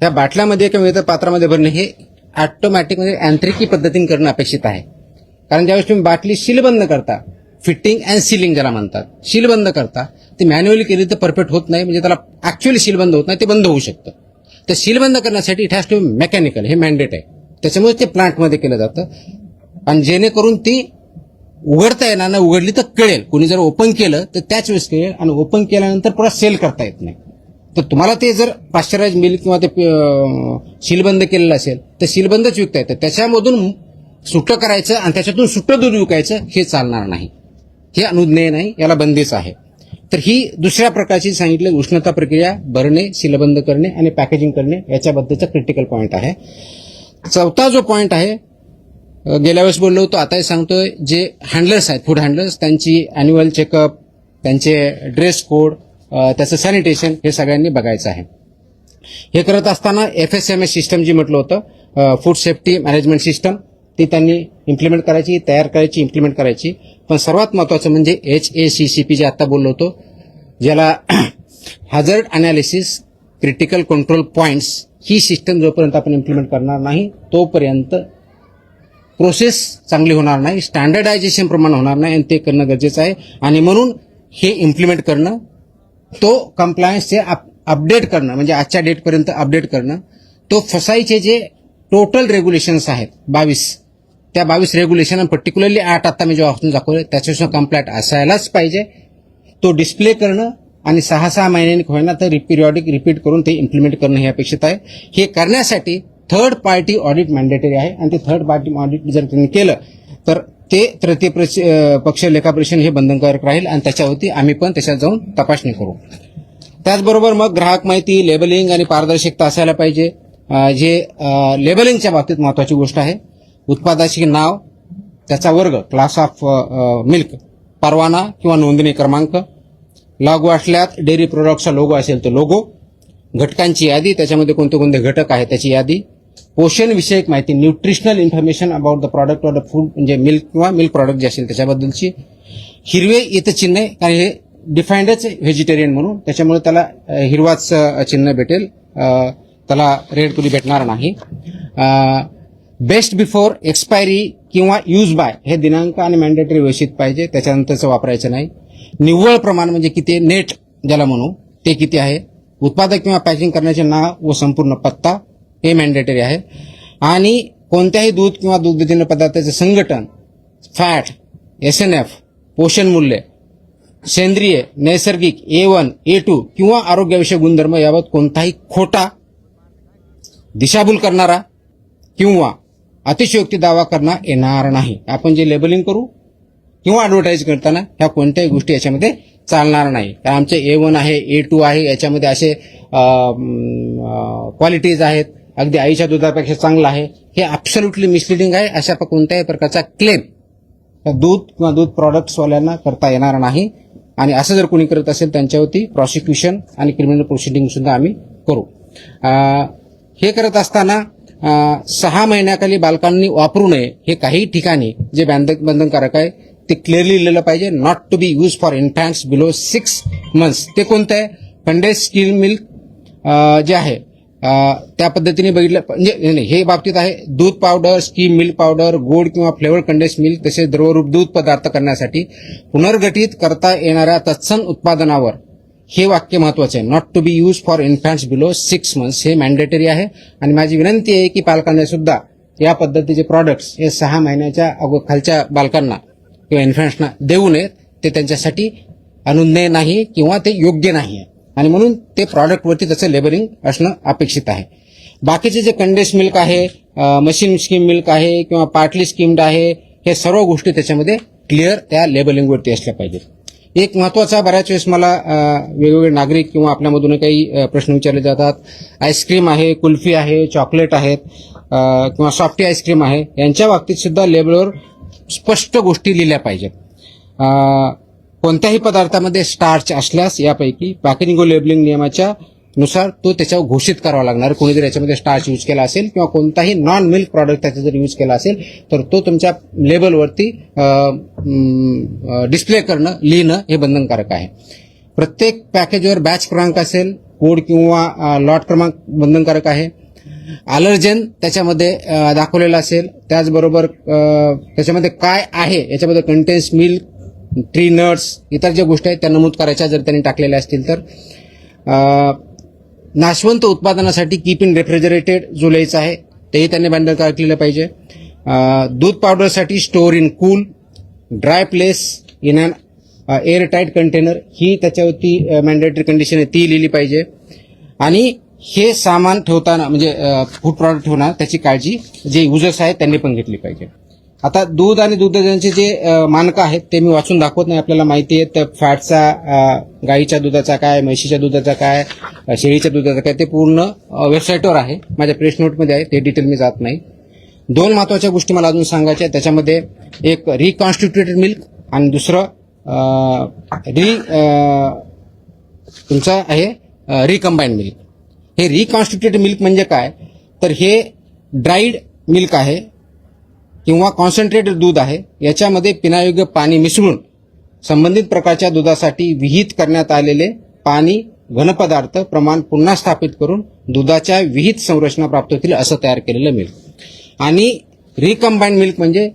Speaker 1: त्या बाटल्यामध्ये किंवा इतर पात्रामध्ये भरणे हे ऑटोमॅटिक म्हणजे यांत्रिकी पद्धतीने करणं अपेक्षित आहे. कारण ज्यावेळेस तुम्ही बाटली सीलबंद करता, फिटिंग अँड सीलिंग ज्याला म्हणतात, सीलबंद करता, ती मॅन्युअली केली तर परफेक्ट होत नाही, म्हणजे त्याला ऍक्च्युअली सीलबंद होत नाही, ते बंद होऊ शकतं. तर सीलबंद करण्यासाठी it has to be mechanical, हे मॅन्डेट आहे. त्याच्यामुळे ते प्लांटमध्ये केलं जातं आणि जेणेकरून ती उघडता येणार नाही, उघडली तर कळेल. कोणी जर ओपन केलं तर त्याच वेळेस कळेल आणि ओपन केल्यानंतर परत सेल करता येत नाही. तर तुम्हाला ते जर पाश्चरायझ मिल्क किंवा ते सीलबंद केलेलं असेल तर सीलबंदच विकता येतं. त्याच्यामधून सुटं करायचं आणि त्याच्यातून सुटं दूध विकायचं हे चालणार नाही, हे अनुज्ञेय नाही, याला बंदीच आहे. तर ही दुसऱ्या प्रकारची सांगितले उष्णता प्रक्रिया, भरणे, सीलबंद करणे आणि पॅकेजिंग करणे याच्याबद्दलचा क्रिटिकल पॉईंट आहे. चौथा जो पॉईंट आहे गेल्या वेळेस बोललो होतो, आताही सांगतोय, जे हँडलर्स आहेत, फूड हँडलर्स, त्यांची अॅन्युअल चेकअप, त्यांचे ड्रेस कोड, त्याचं सॅनिटेशन हे सगळ्यांनी बघायचं आहे. हे करत असताना FSMS सिस्टम जी म्हटलं होतं, फूड सेफ्टी मॅनेजमेंट सिस्टम, ती त्यांनी इम्प्लिमेंट करायची, तयार करायची, इम्प्लिमेंट करायची. पण सर्वात महत्वाचं म्हणजे HACCP जे आता बोललो होतो, ज्याला हॅझर्ड अनालिसिस क्रिटिकल कंट्रोल पॉइंट्स, ही सिस्टम जोपर्यंत आपण इम्प्लिमेंट करणार नाही तोपर्यंत प्रोसेस चांगली होणार नाही, स्टँडर्डायझेशन प्रमाण होणार नाही आणि ते करणं गरजेचं आहे. आणि म्हणून हे इम्प्लिमेंट करणं, तो कंप्लायन्सचे अपडेट करणं, म्हणजे आजच्या डेटपर्यंत अपडेट करणं, तो फसाईचे जे टोटल रेग्युलेशन्स आहेत 22, त्या 22 रेग्युलेशन आणि पर्टिक्युलरली 8 आता मी जो ऑप्शन दाखवले त्याच्यापासून कंप्लायंट असायलाच पाहिजे. तो डिस्प्ले करणं आणि 6 महिन्यांनी होईना तर पिरियॉडिक रिपीट करून ते इम्प्लिमेंट करणं हे अपेक्षित आहे. हे करण्यासाठी थर्ड पार्टी ऑडिट मॅन्डेटरी आहे आणि ते थर्ड पार्टी ऑडिट जर त्यांनी केलं तर ते तृतीय पक्ष लेखापरीक्षण हे बंधनकारक राहील आणि त्याच्यावरती आम्ही पण त्याच्यात जाऊन तपासणी करू. त्याचबरोबर मग ग्राहक माहिती, लेबलिंग आणि पारदर्शकता असायला पाहिजे. जे लेबलिंगच्या बाबतीत महत्वाची गोष्ट आहे. उत्पादाचे नाव, त्याचा वर्ग, क्लास ऑफ मिल्क, परवाना किंवा नोंदणी क्रमांक, लागू असल्यात डेअरी प्रोडक्टचा लोगो असेल तर लोगो, घटकांची यादी, त्याच्यामध्ये कोणते कोणते घटक आहेत त्याची यादी, पोषण विषयक माहिती, nutritional information about the product or the food, म्हणजे मिल्क किंवा मिल्क प्रॉडक्ट जे असेल त्याच्याबद्दलची, हिरवे इथं चिन्ह आहे कारण हे डिफाईंडच व्हेजिटेरियन म्हणून, त्याच्यामुळे त्याला हिरवाच चिन्ह भेटेल, त्याला रेड कुली भेटणार नाही. बेस्ट बिफोर एक्सपायरी किंवा यूज बाय हे दिनांक आणि मॅन्डेटरी व्यवस्थित पाहिजे, त्याच्यानंतरचं वापरायचं नाही. निव्वळ प्रमाण म्हणजे किती नेट ज्याला म्हणू ते किती आहे. उत्पादक किंवा पॅकिंग करण्याचे नाव व संपूर्ण पत्ता हे मॅन्डेटरी आहे. आणि कोणत्याही दूध किंवा दुग्धजन्य पदार्थाचे संघटन, फॅट, SNF, पोषण मूल्य, सेंद्रिय, नैसर्गिक, A1, A2 किंवा आरोग्याविषयक गुणधर्म याबाबत कोणताही खोटा, दिशाभूल करणारा किंवा अतिशयोक्ती दावा करता येणार नाही. आपण जे लेबलिंग करू किंवा ॲडव्हर्टाईज करताना ह्या कोणत्याही गोष्टी याच्यामध्ये चालणार नाही. आमचे A1 आहे, A2 आहे, याच्यामध्ये असे क्वालिटीज आहेत, अगदी आईच्या दुधापेक्षा चांगलं आहे, हे ॲब्सोल्युटली मिसलिडिंग आहे. अशा कोणत्याही प्रकारचा क्लेम दूध किंवा दूध प्रॉडक्ट्सवाल्यांना करता येणार नाही. आणि असं जर कोणी करत असेल त्यांच्यावरती प्रॉसिक्युशन आणि क्रिमिनल प्रोसिडिंग सुद्धा आम्ही करू. हे करत असताना 6 महिन्याखाली बालकांनी वापरू नये हे काही ठिकाणी जे बंधनकारक आहे ते क्लिअरली लिहिलं पाहिजे. Not to be use for infants below 6 months. ते कोणतं आहे? कंडेन्स स्किम मिल्क जे आहे त्या पद्धतीने बघितलं म्हणजे हे बाबतीत आहे. दूध पावडर, स्कीम मिल्क पावडर, गोड किंवा फ्लेवर कंडेन्स मिल्क तसेच द्रवरूप दूध पदार्थ करण्यासाठी पुनर्गठित करता येणाऱ्या तत्सम उत्पादनावर हे वाक्य महत्वाचं आहे. Not to be use for infants below 6 months हे मॅन्डेटरी आहे. आणि माझी विनंती आहे की पालकांना सुद्धा या पद्धतीचे प्रॉडक्ट्स हे 6 महिन्याच्या खालच्या बालकांना किंवा इन्फॅन्ट्सना देऊ नयेत. ते त्यांच्यासाठी अनुज्ञेय नाही किंवा ते योग्य नाही आहे आणि म्हणून ते प्रॉडक्टवरती त्याचं लेबलिंग असणं अपेक्षित आहे. बाकीचे जे कंडेन्स मिल्क आहे, मशीन स्कीम मिल्क आहे किंवा पार्टली स्कीम्ड आहे, हे सर्व गोष्टी त्याच्यामध्ये क्लिअर त्या लेबलिंगवरती असल्या पाहिजेत. एक महत्वाचा, बऱ्याच वेळेस मला वेगवेगळे नागरिक किंवा आपल्यामधून काही प्रश्न विचारले जातात. आईस्क्रीम आहे, कुल्फी आहे, चॉकलेट आहेत किंवा सॉफ्टी आईस्क्रीम आहे, यांच्या बाबतीत सुद्धा लेबलवर स्पष्ट गोष्टी लिहिल्या पाहिजेत. कोणत्याही पदार्थामध्ये स्टार्च असल्यास यापैकी पॅकेजिंग व लेबलिंग नियमाच्या नुसार तो त्याच्यावर घोषित करावा लागणार. कोणी जर याच्यामध्ये स्टार्च यूज केला असेल किंवा कोणताही नॉन मिल्क प्रॉडक्ट त्याचा जर यूज केला असेल तर तो तुमच्या लेबलवरती डिस्प्ले करणं, लिहिणं हे बंधनकारक आहे. प्रत्येक पॅकेजवर बॅच क्रमांक असेल, कोड किंवा लॉट क्रमांक बंधनकारक आहे. अलर्जन त्याच्यामध्ये दाखवलेलं असेल. त्याचबरोबर त्याच्यामध्ये काय आहे याच्यामध्ये कंटेन्स मिल्क, ट्री नट्स, इतर ज्या गोष्टी आहेत त्या नमूद करायच्या जर त्यांनी टाकलेल्या असतील तर. नाशवंत उत्पादनासाठी कीप इन रेफ्रिजरेटेड जो लिहायचं आहे तेही त्यांनी बंधनकारक लिहिलं पाहिजे. दूध पावडरसाठी store in cool, dry place in an air tight container ही त्याच्यावरती मॅन्डेटरी कंडिशन आहे ती लिहिली पाहिजे. आणि हे सामान ठेवताना म्हणजे फूड प्रॉडक्ट ठेवणार त्याची काळजी जे युजर्स आहेत त्यांनी पण घेतली पाहिजे. आता दूध आणि दुग्धजन्याचे जे मानकं आहेत ते मी वाचून दाखवत नाही, आपल्याला माहिती आहे. तर फॅटचा, गाईच्या दुधाचा काय, म्हशीच्या दुधाचा काय, शेळीच्या दुधाचा काय, ते पूर्ण वेबसाईटवर आहे, माझ्या प्रेस नोटमध्ये आहे, ते डिटेल मी जात नाही. 2 महत्वाच्या गोष्टी मला अजून सांगायच्या. त्याच्यामध्ये एक रिकॉन्स्टिट्युटेड मिल्क आणि दुसरं तुमचं आहे रिकंबाईंड मिल्क. हे रिकॉन्स्टिट्युटेड मिल्क म्हणजे काय तर हे ड्राईड मिल्क आहे किंवा कॉन्सन्ट्रेटेड दूध आहे. याच्यामध्ये पिण्यायोग्य पाणी मिसळून संबंधित प्रकारच्या दुधासाठी विहित करण्यात आलेले पाणी घनपदार्थ प्रमाण पुन्हा स्थापित करून दुधाच्या विहित संरचना प्राप्त होतील असं तयार केलेलं मिल्क. आणि रिकंबाईंड मिल्क म्हणजे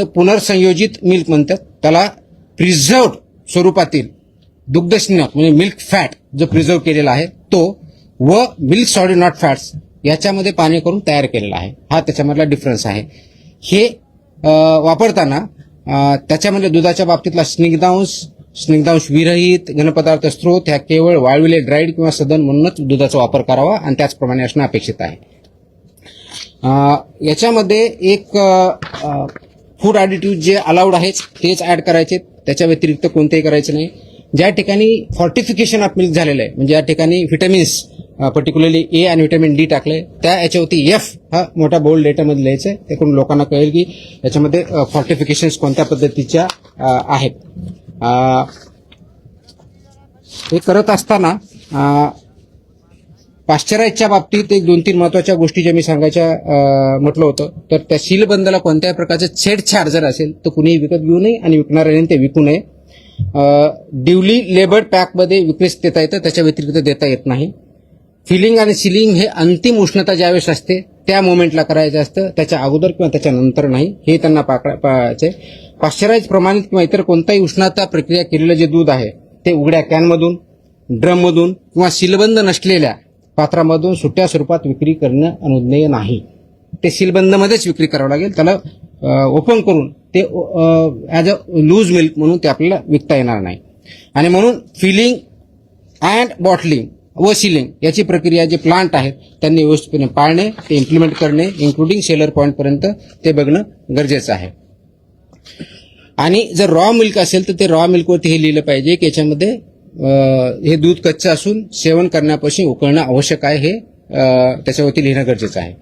Speaker 1: पुनर्संयोजित मिल्क म्हणतात त्याला. प्रिझर्व्ड स्वरूपातील दुग्धजन्य म्हणजे मिल्क फॅट जो प्रिझर्व केलेला आहे तो व मिल्क सॉलिड नॉट फॅट्स याच्यामध्ये पाणी करून तयार केलेला आहे. हा त्याच्यामधला डिफरन्स आहे. हे वापरताना त्याच्यामध्ये दुधाच्या बाबतीतला स्निग्धांश, स्निग्धांश विरहित घनपदार्थ स्त्रोत ह्या केवळ वाळविले ड्राईड किंवा सदन म्हणूनच दुधाचा वापर करावा आणि त्याचप्रमाणे असणं अपेक्षित आहे. याच्यामध्ये एक फूड ॲडिटिव्ह जे अलाउड आहेत तेच ऍड करायचे, त्याच्या व्यतिरिक्त कोणतेही करायचे नाही. ज्या ठिकाणी फॉर्टिफिकेशन ऑफ मिल्क झालेलं आहे म्हणजे या ठिकाणी व्हिटॅमिन्स पर्टिक्युलरली ए आणि व्हिटॅमिन डी टाकले, त्या याच्यावरती एफ हा मोठा बोल्ड लेटरमध्ये लिहायचं आहे. त्याकडून लोकांना कळेल की याच्यामध्ये फॉर्टिफिकेशन्स कोणत्या पद्धतीच्या आहेत. हे करत असताना पाश्चराईजच्या बाबतीत एक 2-3 महत्वाच्या गोष्टी ज्या मी सांगायच्या म्हटलं होतं, तर त्या सीलबंदला कोणत्याही प्रकारचं छेडछाड जर असेल तर कुणीही विकत घेऊ नये आणि विकणाऱ्याने ते विकू नये. ड्युली लेबर्ड पॅकमध्ये विक्रीस देता येतं, त्याच्या व्यतिरिक्त देता येत नाही. फिलिंग आणि सिलिंग हे अंतिम उष्णता ज्यावेळेस असते त्या मोमेंटला करायचं असतं, त्याच्या अगोदर किंवा त्याच्या नंतर नाही, हे त्यांना पाहायचे. पाश्चराईज प्रमाणित किंवा इतर कोणताही उष्णता प्रक्रिया केलेलं जे दूध आहे ते उघड्या कॅनमधून, ड्रममधून किंवा सीलबंद नसलेल्या पात्रामधून सुट्या स्वरूपात विक्री करणं अनुज्ञेय नाही. ते सीलबंदमध्येच विक्री करावं लागेल. त्याला ओपन करून ते ॲज अ लूज मिल्क म्हणून ते आपल्याला विकता येणार नाही. आणि म्हणून फिलिंग अँड बॉटलिंग व सिलिंग याची प्रक्रिया जे प्लांट आहेत त्यांनी व्यवस्थितपणे पाळणे, ते इम्प्लिमेंट करणे, इन्क्लुडिंग सेलर पॉईंटपर्यंत ते बघणं गरजेचं आहे. आणि जर रॉ मिल्क असेल तर ते रॉ मिल्कवरती हे लिहिलं पाहिजे की याच्यामध्ये हे दूध कच्चं असून सेवन करण्यापासून उकळणं आवश्यक आहे, हे त्याच्यावरती लिहिणं गरजेचं आहे.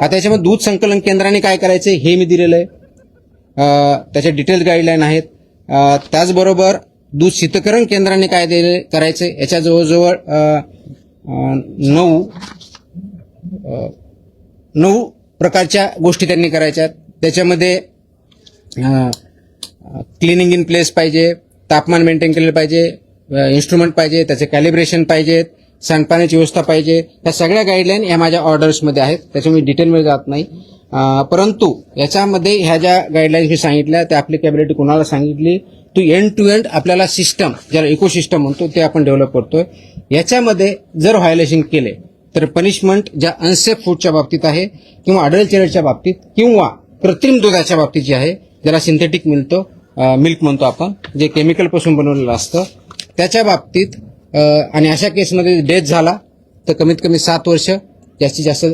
Speaker 1: आता याच्यामध्ये दूध संकलन केंद्राने काय करायचं हे मी दिलेलं आहे, त्याचे डिटेल्स गाईडलाईन आहेत. त्याचबरोबर दूध शीतकरण केंद्राने काय करायचं याच्या जवळजवळ 9 प्रकारच्या गोष्टी त्यांनी करायच्या. त्याच्यामध्ये क्लिनिंग इन प्लेस पाहिजे, तापमान मेंटेन केलेलं पाहिजे, इन्स्ट्रुमेंट पाहिजे, त्याचे कॅलिब्रेशन पाहिजेत, सांडपाण्याची व्यवस्था पाहिजे. या सगळ्या गाईडलाईन या माझ्या ऑर्डर्समध्ये आहेत, त्याच्यामुळे डिटेलमध्ये जात नाही. परंतु याच्यामध्ये ह्या ज्या गाईडलाईन्स मी सांगितल्या त्या ॲप्लिकेबिलिटी कोणाला सांगितली, टू एंड टू एंड आपल्याला सिस्टम, ज्याला इकोसिस्टम म्हणतो ते आपण डेव्हलप करतोय. याच्यामध्ये जर व्हायोलेशन केले तर पनिशमेंट ज्या अनसेफ फूडच्या बाबतीत आहे किंवा अडल्चरेटच्या बाबतीत किंवा कृत्रिम दुधाच्या बाबतीत जे आहे, ज्याला सिंथेटिक मिल्क म्हणतो आपण, जे केमिकलपासून बनवलेलं असतं त्याच्या बाबतीत, आणि अशा केसमध्ये डेथ झाला तर कमीत कमी 7 वर्ष, जास्तीत जास्त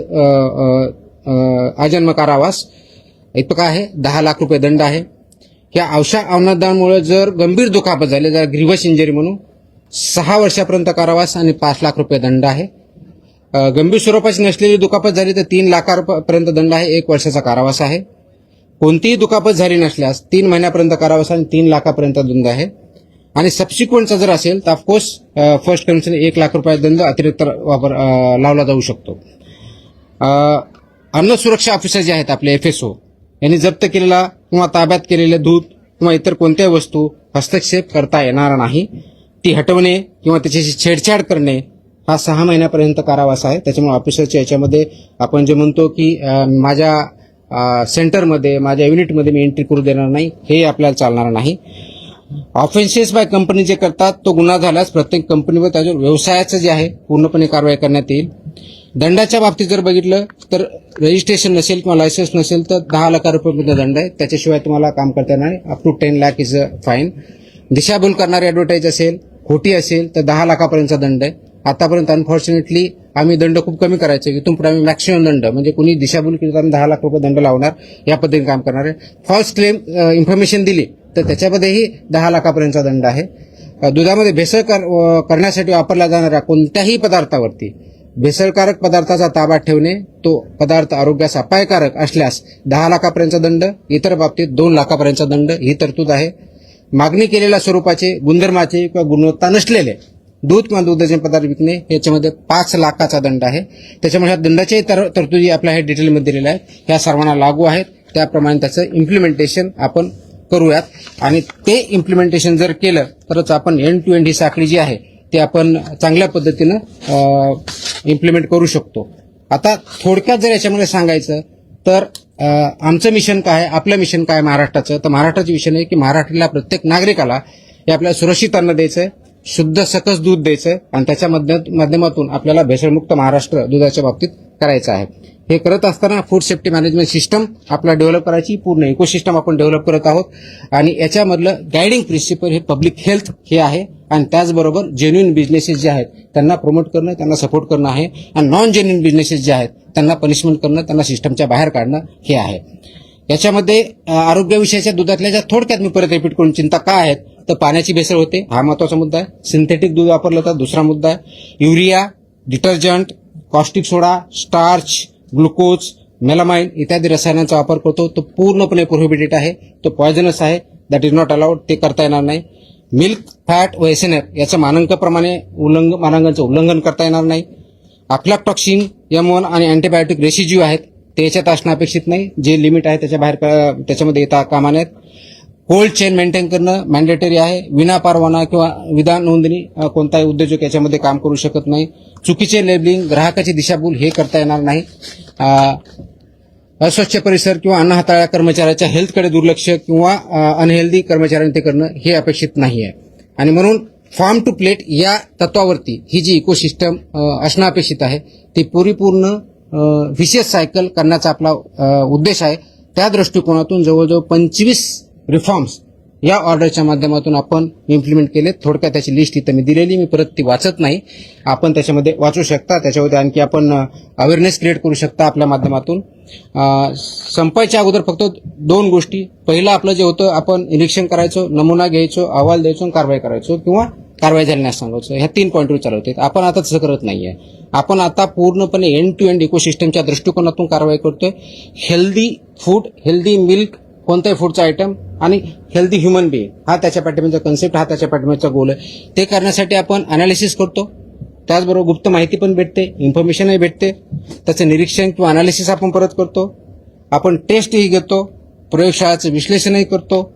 Speaker 1: आजन्म कारावास इतका आहे. 10 लाख रुपये दंड आहे. या अवशा अवनदानामुळे जर गंभीर दुखापत झाली, जर ग्रीव्हस इंजरी म्हणून 6 वर्षापर्यंत कारावास आणि 5 लाख रुपये दंड आहे. गंभीर स्वरूपाची नसलेली दुखापत झाली तर 3 लाखापर्यंत दंड आहे, 1 वर्षाचा कारावास आहे. कोणतीही दुखापत झाली नसल्यास 3 महिन्यापर्यंत कारावास आणि 3 लाखापर्यंत दंड आहे. आणि सबसिक्वेंटचा जर असेल तर ऑफकोर्स फर्स्ट कंडिशन 1 लाख रुपये दंड अतिरिक्त लावला जाऊ शकतो. अन्न सुरक्षा ऑफिसर जे आहेत आपले FSO यांनी जप्त केलेला किंवा ताब्यात केलेले दूध किंवा इतर कोणत्याही वस्तू हस्तक्षेप करता येणार नाही. ती हटवणे किंवा त्याच्याशी छेडछाड करणे हा 6 महिन्यापर्यंत कारावास आहे. त्याच्यामुळे ऑफिसरच्या याच्यामध्ये आपण जे म्हणतो की माझ्या सेंटरमध्ये, माझ्या युनिटमध्ये मी एंट्री करू देणार नाही, हे आपल्याला चालणार नाही. ऑफेन्सेस बाय कंपनी जे करतात तो गुन्हा झाल्यास प्रत्येक कंपनीवर त्याच्यावर व्यवसायाचं जे आहे पूर्णपणे कारवाई करण्यात येईल. दंडाच्या बाबतीत जर बघितलं तर रजिस्ट्रेशन नसेल किंवा लायसन्स नसेल तर 10 लाख रुपये दंड आहे, त्याच्याशिवाय तुम्हाला काम करता येणार नाही. Up to 10 lakh is a fine. दिशाभूल करणारी ॲडव्हर्टाईज असेल, खोटी असेल तर 10 लाखापर्यंतचा दंड आहे. आतापर्यंत अनफॉर्च्युनेटली आम्ही दंड खूप कमी करायचे, इथून पुढे आम्ही मॅक्सिमम दंड, म्हणजे कुणी दिशाभूल केली तर आम्ही 10 लाख रुपये दंड लावणार, या पद्धतीने काम करणार आहे. फॉल्स क्लेम इन्फॉर्मेशन दिली तर त्याच्यामध्येही 10 लाखापर्यंतचा दंड आहे. दुधामध्ये भेसळ करण्यासाठी वापरल्या जाणाऱ्या कोणत्याही पदार्थावरती भेसळकारक पदार्थाचा ताबा ठेवणे, तो पदार्थ आरोग्यास अपायकारक असल्यास 10 लाखापर्यंतचा दंड, इतर बाबतीत 2 लाखापर्यंतचा दंड ही तरतूद आहे. मागणी केलेल्या स्वरूपाचे, गुणधर्माचे किंवा गुणवत्ता नसलेले दूध किंवा दुधाचे पदार्थ विकणे याच्यामध्ये 5 लाखाचा दंड आहे. त्याच्यामुळे ह्या दंडाच्याही तरतुदी आपल्या हे डिटेलमध्ये दिलेल्या आहेत, ह्या सर्वांना लागू आहेत. त्याप्रमाणे त्याचं इम्प्लिमेंटेशन आपण करूयात आणि ते इम्प्लिमेंटेशन जर केलं तरच आपण एंड टू एंड ही साखळी जी आहे ते आपण चांगल्या पद्धतीनं इम्प्लिमेंट करू शकतो. आता थोडक्यात जर याच्यामध्ये सांगायचं तर आमचं मिशन काय आहे, आपलं मिशन काय महाराष्ट्राचं, तर महाराष्ट्राचं मिशन आहे की महाराष्ट्राला प्रत्येक नागरिकाला हे आपल्याला सुरक्षित अन्न द्यायचंय, शुद्ध सकस दूध द्यायचंय आणि त्याच्या माध्यमातून आपल्याला भेसळमुक्त महाराष्ट्र दुधाच्या बाबतीत करायचं आहे. हे करत असताना फूड सेफ्टी मॅनेजमेंट सिस्टम आपला डेव्हलप करायची, पूर्ण इकोसिस्टम आपण डेव्हलप करत आहोत आणि याच्यामधलं गायडिंग प्रिन्सिपल हे पब्लिक हेल्थ हे आहे आणि त्याचबरोबर जेन्युइन बिझनेसेस जे आहेत त्यांना प्रमोट करणं, त्यांना सपोर्ट करणं आहे आणि नॉन जेन्युइन बिझनेसेस जे आहेत त्यांना पनिशमेंट करणं, त्यांना सिस्टमच्या बाहेर काढणं हे आहे. याच्यामध्ये आरोग्यविषयाच्या दुधातल्या ज्या थोडक्यात मी परत रिपीट करून चिंता काय आहेत तर पाण्याची भेसळ होते, हा महत्वाचा मुद्दा आहे. सिंथेटिक दूध वापरलं तर दुसरा मुद्दा आहे. युरिया, डिटर्जंट, कॉस्टिक सोडा, स्टार्च, ग्लुकोज, मेलामाइन इत्यादी रसायनांचा वापर करतो तो पूर्णपणे प्रोहिबिटेड आहे, तो पॉयझनस आहे, दॅट इज नॉट अलाउड, ते करता येणार नाही. मिल्क, फॅट व एसएनएफ याच्या मानांकाप्रमाणे मानांकांचं उल्लंघन करता येणार नाही. अफ्लाटॉक्सिन, M1 आणि अँटीबायोटिक रेसिड्यू आहेत ते याच्यात असणं अपेक्षित नाही, जे लिमिट आहे त्याच्या बाहेर त्याच्यामध्ये येता कामा नयेत. कोल्ड चेन मेंटेन करणं मॅन्डेटरी आहे. विना परवाना किंवा विना नोंदणी कोणताही उद्योजक याच्यामध्ये काम करू शकत नाही. चुकीचे लेबलिंग, ग्राहकाची दिशाभूल हे करता येणार नाही. अस्वच्छ परिसर किंवा अन्न हाताळ्या कर्मचाऱ्याच्या हेल्थकडे दुर्लक्ष किंवा अनहेल्दी कर्मचाऱ्यांनी ते करणं हे अपेक्षित नाही आहे. आणि म्हणून फार्म टू प्लेट या तत्वावरती ही जी इकोसिस्टम असणं अपेक्षित आहे ती परिपूर्ण विशेष सायकल करण्याचा आपला उद्देश आहे. त्या दृष्टिकोनातून जवळजवळ 25 रिफॉर्म्स या ऑर्डरच्या माध्यमातून आपण इम्प्लिमेंट केले. थोडक्यात त्याची लिस्ट इथं मी दिलेली, मी परत ती वाचत नाही, आपण त्याच्यामध्ये वाचू शकता. त्याच्यामध्ये आणखी आपण अवेअरनेस क्रिएट करू शकता आपल्या माध्यमातून. संपायच्या अगोदर फक्त 2 गोष्टी. पहिलं आपलं जे होतं आपण निरीक्षण करायचो, नमुना घ्यायचो, अहवाल द्यायचो, कारवाई करायचो किंवा कारवाई झाल्यास सांगायचं, ह्या 3 पॉईंटवर चालवते. आपण आता तसं करत नाहीये. आपण आता पूर्णपणे एंड टू एंड इकोसिस्टमच्या दृष्टिकोनातून कारवाई करतोय. हेल्दी फूड, हेल्दी मिल्क, कोणत्याही फूडचा आयटम आणि हेल्दी ह्युमन बिईंग हा त्याच्या पाठिंब्याचा कन्सेप्ट, हा त्याच्या पाठिंब्याचा गोल आहे. ते करण्यासाठी आपण अनालिसिस करतो, त्याचबरोबर गुप्त माहिती पण भेटते, इन्फॉर्मेशनही भेटते, त्याचं निरीक्षण किंवा अनालिसिस आपण परत करतो. आपण टेस्टही घेतो, प्रयोगशाळाचं विश्लेषणही करतो.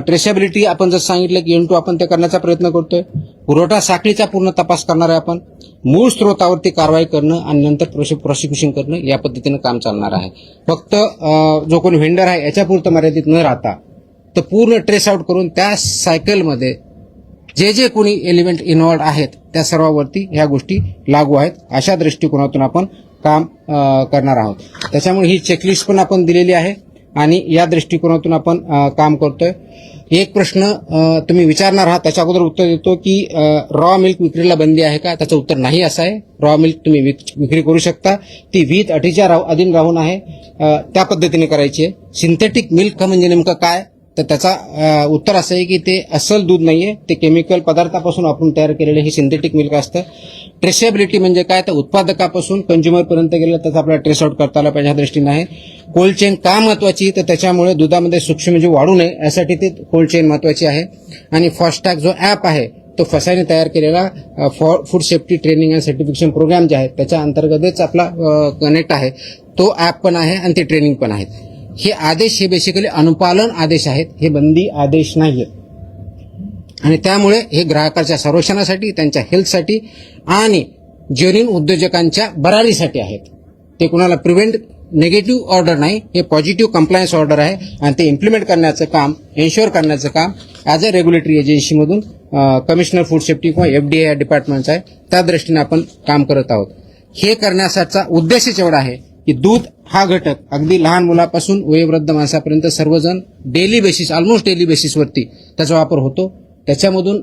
Speaker 1: ट्रेसेबिलिटी आपण जसं सांगितलं की N2 आपण ते करण्याचा प्रयत्न करतोय. पुरवठा साखळीचा पूर्ण तपास करणार आहे आपण. मूळ स्त्रोतावरती कारवाई करणं आणि नंतर प्रॉसिक्युशन करणं या पद्धतीनं काम चालणार आहे. फक्त जो कोणी व्हेंडर आहे याच्यापुरतं मर्यादित न राहता तर पूर्ण ट्रेस आउट करून त्या सायकलमध्ये जे कोणी एलिमेंट इन्व्हॉल्ड आहेत त्या सर्वांवरती ह्या गोष्टी लागू आहेत. अशा दृष्टिकोनातून आपण काम करणार आहोत. त्याच्यामुळे ही चेकलिस्ट पण आपण दिलेली आहे आणि या दृष्टिकोनातून आपण काम करतोय. एक प्रश्न तुम्ही विचारणार आहात, त्याच्या अगोदर उत्तर देतो की रॉ मिल्क विक्रीला बंदी आहे का? त्याचं उत्तर नाही असं आहे. रॉ मिल्क तुम्ही विक्री करू शकता, ती विथ अटीच्या अधीन राहून आहे, त्या पद्धतीने करायची आहे. सिंथेटिक मिल्क म्हणजे नेमकं काय तर त्याचा उत्तर असं आहे की ते अस्सल दूध नाहीये, ते केमिकल पदार्थापासून आपण तयार केलेलं हे सिंथेटिक मिल्क असतं. ट्रेसेबिलिटी म्हणजे काय तर उत्पादकापासून कंझ्युमर पर्यंत गेलं त्याचा आपल्याला ट्रेस आउट करता आला पाहिजे ह्या दृष्टीने आहे. कोल्ड चेन का महत्वाची तर त्याच्यामुळे दुधामध्ये सूक्ष्मजीव वाढू नये यासाठी ते कोल्ड चेन महत्वाची आहे. आणि फास्टॅग जो ॲप आहे तो फसाईने तयार केलेला food safety training and certification program जे आहे त्याच्या अंतर्गतच आपला कनेक्ट आहे, तो ॲप पण आहे आणि ते ट्रेनिंग पण आहे. हे आदेश हे बेसिकली अनुपालन आदेश आहेत, हे बंदी आदेश नाहीये. आणि त्यामुळे हे ग्राहकाच्या संरक्षणासाठी, त्यांच्या हेल्थसाठी आणि जेन्युइन उद्योजकांच्या बरारीसाठी आहेत. ते कुणाला प्रिव्हेंट निगेटिव्ह ऑर्डर नाही, हे पॉझिटिव्ह कंप्लायन्स ऑर्डर आहे आणि ते इम्प्लिमेंट करण्याचं काम, एन्श्युअर करण्याचं काम ॲज अ रेग्युलेटरी एजन्सीमधून कमिशनर फूड सेफ्टी किंवा FDA या डिपार्टमेंटचा आहे, त्या दृष्टीने आपण काम करत आहोत. हे करण्याचा उद्देशच एवढा आहे की दूध हा घटक अगदी लहान मुलापासून वयोवृद्ध माणसापर्यंत सर्वजण डेली बेसिस, ऑलमोस्ट डेली बेसिसवरती त्याचा वापर होतो. त्याच्यामधून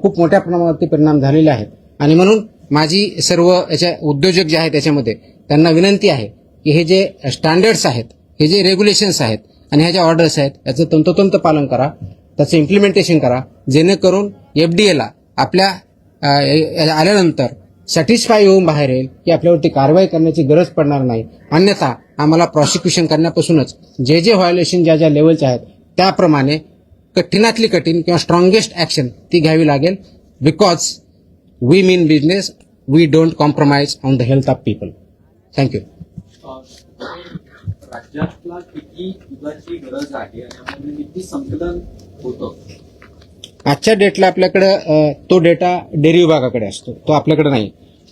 Speaker 1: खूप मोठ्या प्रमाणावरती परिणाम झालेले आहेत. आणि म्हणून माझी सर्व याच्या उद्योजक जे आहेत त्याच्यामध्ये त्यांना विनंती आहे की हे जे स्टँडर्ड्स आहेत, हे जे रेग्युलेशन्स आहेत आणि ह्या ज्या ऑर्डर्स आहेत याचं तंतोतंत पालन करा, त्याचं इम्प्लिमेंटेशन करा, जेणेकरून FDAला आपल्या आल्यानंतर सॅटिस्फाय होऊन बाहेर येईल की आपल्यावरती कारवाई करण्याची गरज पडणार नाही. अन्यथा आम्हाला प्रॉसिक्युशन करण्यापासूनच जे व्हायोलेशन ज्या लेवलच्या आहेत त्याप्रमाणे कठीणातली कठीण किंवा स्ट्रॉंगेस्ट ऍक्शन ती घ्यावी लागेल. Because we mean business, we don't compromise on the health of people. Thank you.
Speaker 2: राज्यातला किती दुधाची गरज आहे आणि किती संकलन होतं?
Speaker 1: आजच्या डेटला आपल्याकडे तो डेटा डेअरी विभागाकडे असतो, तो आपल्याकडे नाही.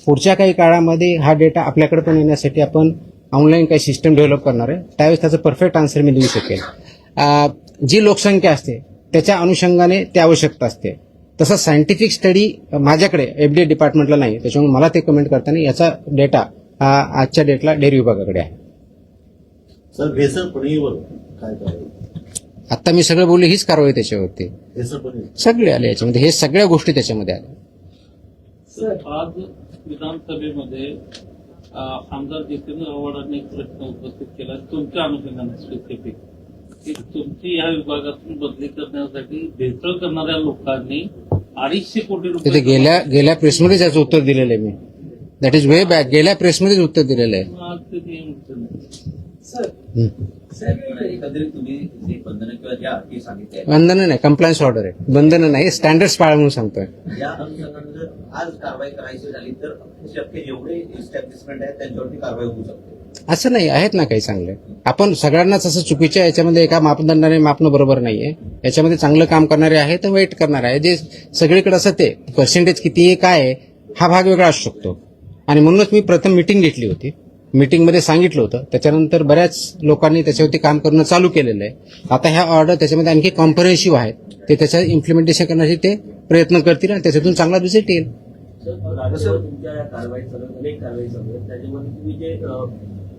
Speaker 1: पुढच्या काही काळामध्ये हा डेटा आपल्याकडे पण येण्यासाठी आपण ऑनलाईन काही सिस्टम डेव्हलप करणार आहे, त्यावेळेस त्याचं परफेक्ट आन्सर मी देऊ शकेल. जी लोकसंख्या असते त्याच्या अनुषंगाने ती आवश्यकता असते. तसं सायंटिफिक स्टडी माझ्याकडे FDA डिपार्टमेंटला नाही, त्याच्यामुळे मला ते कमेंट करताना याचा डेटा हा आजच्या डेटला डेअरी विभागाकडे आहे.
Speaker 3: सर भेसळ पनीरवर काय करायचं?
Speaker 1: आता मी सगळं बोलले हीच कारवाई त्याच्यावरती
Speaker 3: भेसळ पनीर
Speaker 1: सगळे आले याच्यामध्ये, हे सगळ्या गोष्टी त्याच्यामध्ये आल्या.
Speaker 4: सर आज विधानसभेमध्ये आमदार जितेंद्र आव्हाडांनी एक प्रश्न उपस्थित केला तुमच्या अनुषंगाने स्पेसिफिक की तुमची या विभागातून बदली करण्यासाठी भेसळ करणाऱ्या लोकांनी 250 कोटी
Speaker 1: तिथे
Speaker 4: रुपये
Speaker 1: गेल्या प्रेसमध्ये त्याचं उत्तर दिलेलं आहे मी. That is way back. गेल्या प्रेसमध्येच उत्तर दिलेलं आहे.
Speaker 4: आज ते नियम केले.
Speaker 2: सर
Speaker 1: हं.
Speaker 2: साहेब एकंदरीत तुम्ही जे बंधनं किंवा ज्या अटी सांगितल्या
Speaker 1: बंधनं नाही, कंप्लायन्स ऑर्डर आहे. बंधनं नाही, स्टँडर्ड्स पाळा म्हणून सांगतोय.
Speaker 3: या अनुषंगाने जर आज कारवाई करायची झाली तर शक्य जेवढे इस्टॅब्लिशमेंट आहेत त्यांच्यावरती कारवाई होऊ शकते.
Speaker 1: असं नाही, आहेत ना काही चांगले. आपण सगळ्यांनाच असं चुकीच्या याच्यामध्ये एका मापदंडाने मापणं बरोबर नाहीये. याच्यामध्ये चांगलं काम करणारे आहेत तर वेट करणारे आहे. जे सगळीकडे असं ते पर्सेंटेज किती आहे काय आहे हा भाग वेगळा असू शकतो. आणि म्हणूनच मी प्रथम मिटिंग घेतली होती. मिटिंगमध्ये सांगितलं होतं, त्याच्यानंतर बऱ्याच लोकांनी त्याच्यावरती काम करणं चालू केलेलं आहे. आता ह्या ऑर्डर त्याच्यामध्ये आणखी कॉम्प्रिहेन्सिव्ह आहेत, ते त्याचं इम्प्लिमेंटेशन करण्यासाठी ते प्रयत्न करतील आणि त्याच्यातून चांगला रिझल्ट येईल.
Speaker 5: राज्यासभा तुमच्या या कारवाई चालू अनेक कारवाई चालू आहेत त्याच्यामध्ये तुम्ही जे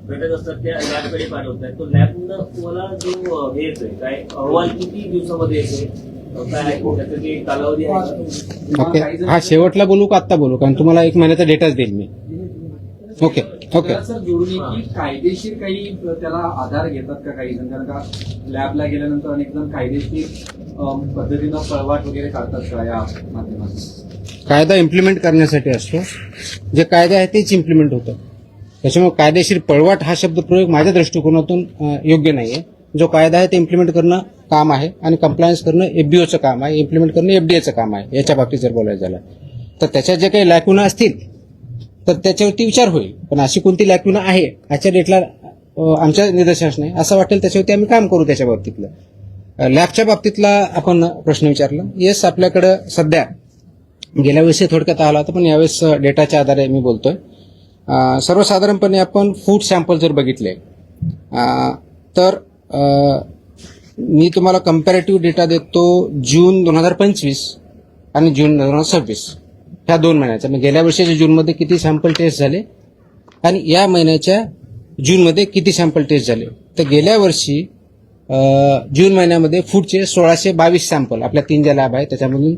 Speaker 5: घटक असतात त्या लॅबकडे पाठवताय तो लॅबनं तुम्हाला जो हे येतोय काय अहवाल किती दिवसामध्ये येतोय काय त्याचं जे कालावधी आहे
Speaker 1: ओके, हा शेवटला बोलू का आत्ता बोलू? कारण तुम्हाला 1 महिन्याचा डेटाच देईल मी. Okay okay.
Speaker 6: त्याला सर जोडून की कायदेशीर काही त्याला आधार घेतात का काही जण? कारण का लॅबला गेल्यानंतर अनेक जण कायदेशीर पद्धतीनं पळवाट वगैरे काढतात का या माध्यमातून?
Speaker 1: कायदा इम्प्लिमेंट करण्यासाठी असतो. जे कायदा आहे तेच इम्प्लिमेंट होतं. त्याच्यामुळे कायदेशीर पळवाट हा शब्द प्रयोग माझ्या दृष्टिकोनातून योग्य नाहीये. जो कायदा आहे ते इम्प्लिमेंट करणं काम आहे आणि कंप्लायन्स करणं एफबीओचं काम आहे, इम्प्लिमेंट करणं एफडीएचं काम आहे. याच्या बाबतीत जर बोलायचं झालं तर त्याच्यात जे काही लॅक्युना असतील तर त्याच्यावरती विचार होईल. पण अशी कोणती लॅक्युना आहे आजच्या डेटला आमच्या निदर्शनास नाही. असं वाटेल त्याच्यावरती आम्ही काम करू. त्याच्या बाबतीतलं लॅबच्या बाबतीतला आपण प्रश्न विचारला. येस, आपल्याकडं सध्या गेल्या वेळेस थोडक्यात आला होता पण यावेळेस डेटाच्या आधारे मी बोलतोय. सर्वसाधारणपणे आपण फूड सॅम्पल जर बघितले तर मी तुम्हाला कम्पॅरेटिव्ह डेटा देतो जून 2025 आणि जून 2026 ह्या 2 महिन्याचा. म्हणजे गेल्या वर्षाच्या जूनमध्ये किती सॅम्पल टेस्ट झाले आणि या महिन्याच्या जूनमध्ये किती सॅम्पल टेस्ट झाले. तर गेल्या वर्षी जून महिन्यामध्ये फूडचे 1622 सॅम्पल आपल्या 3 ज्या लॅब आहेत त्याच्यामधून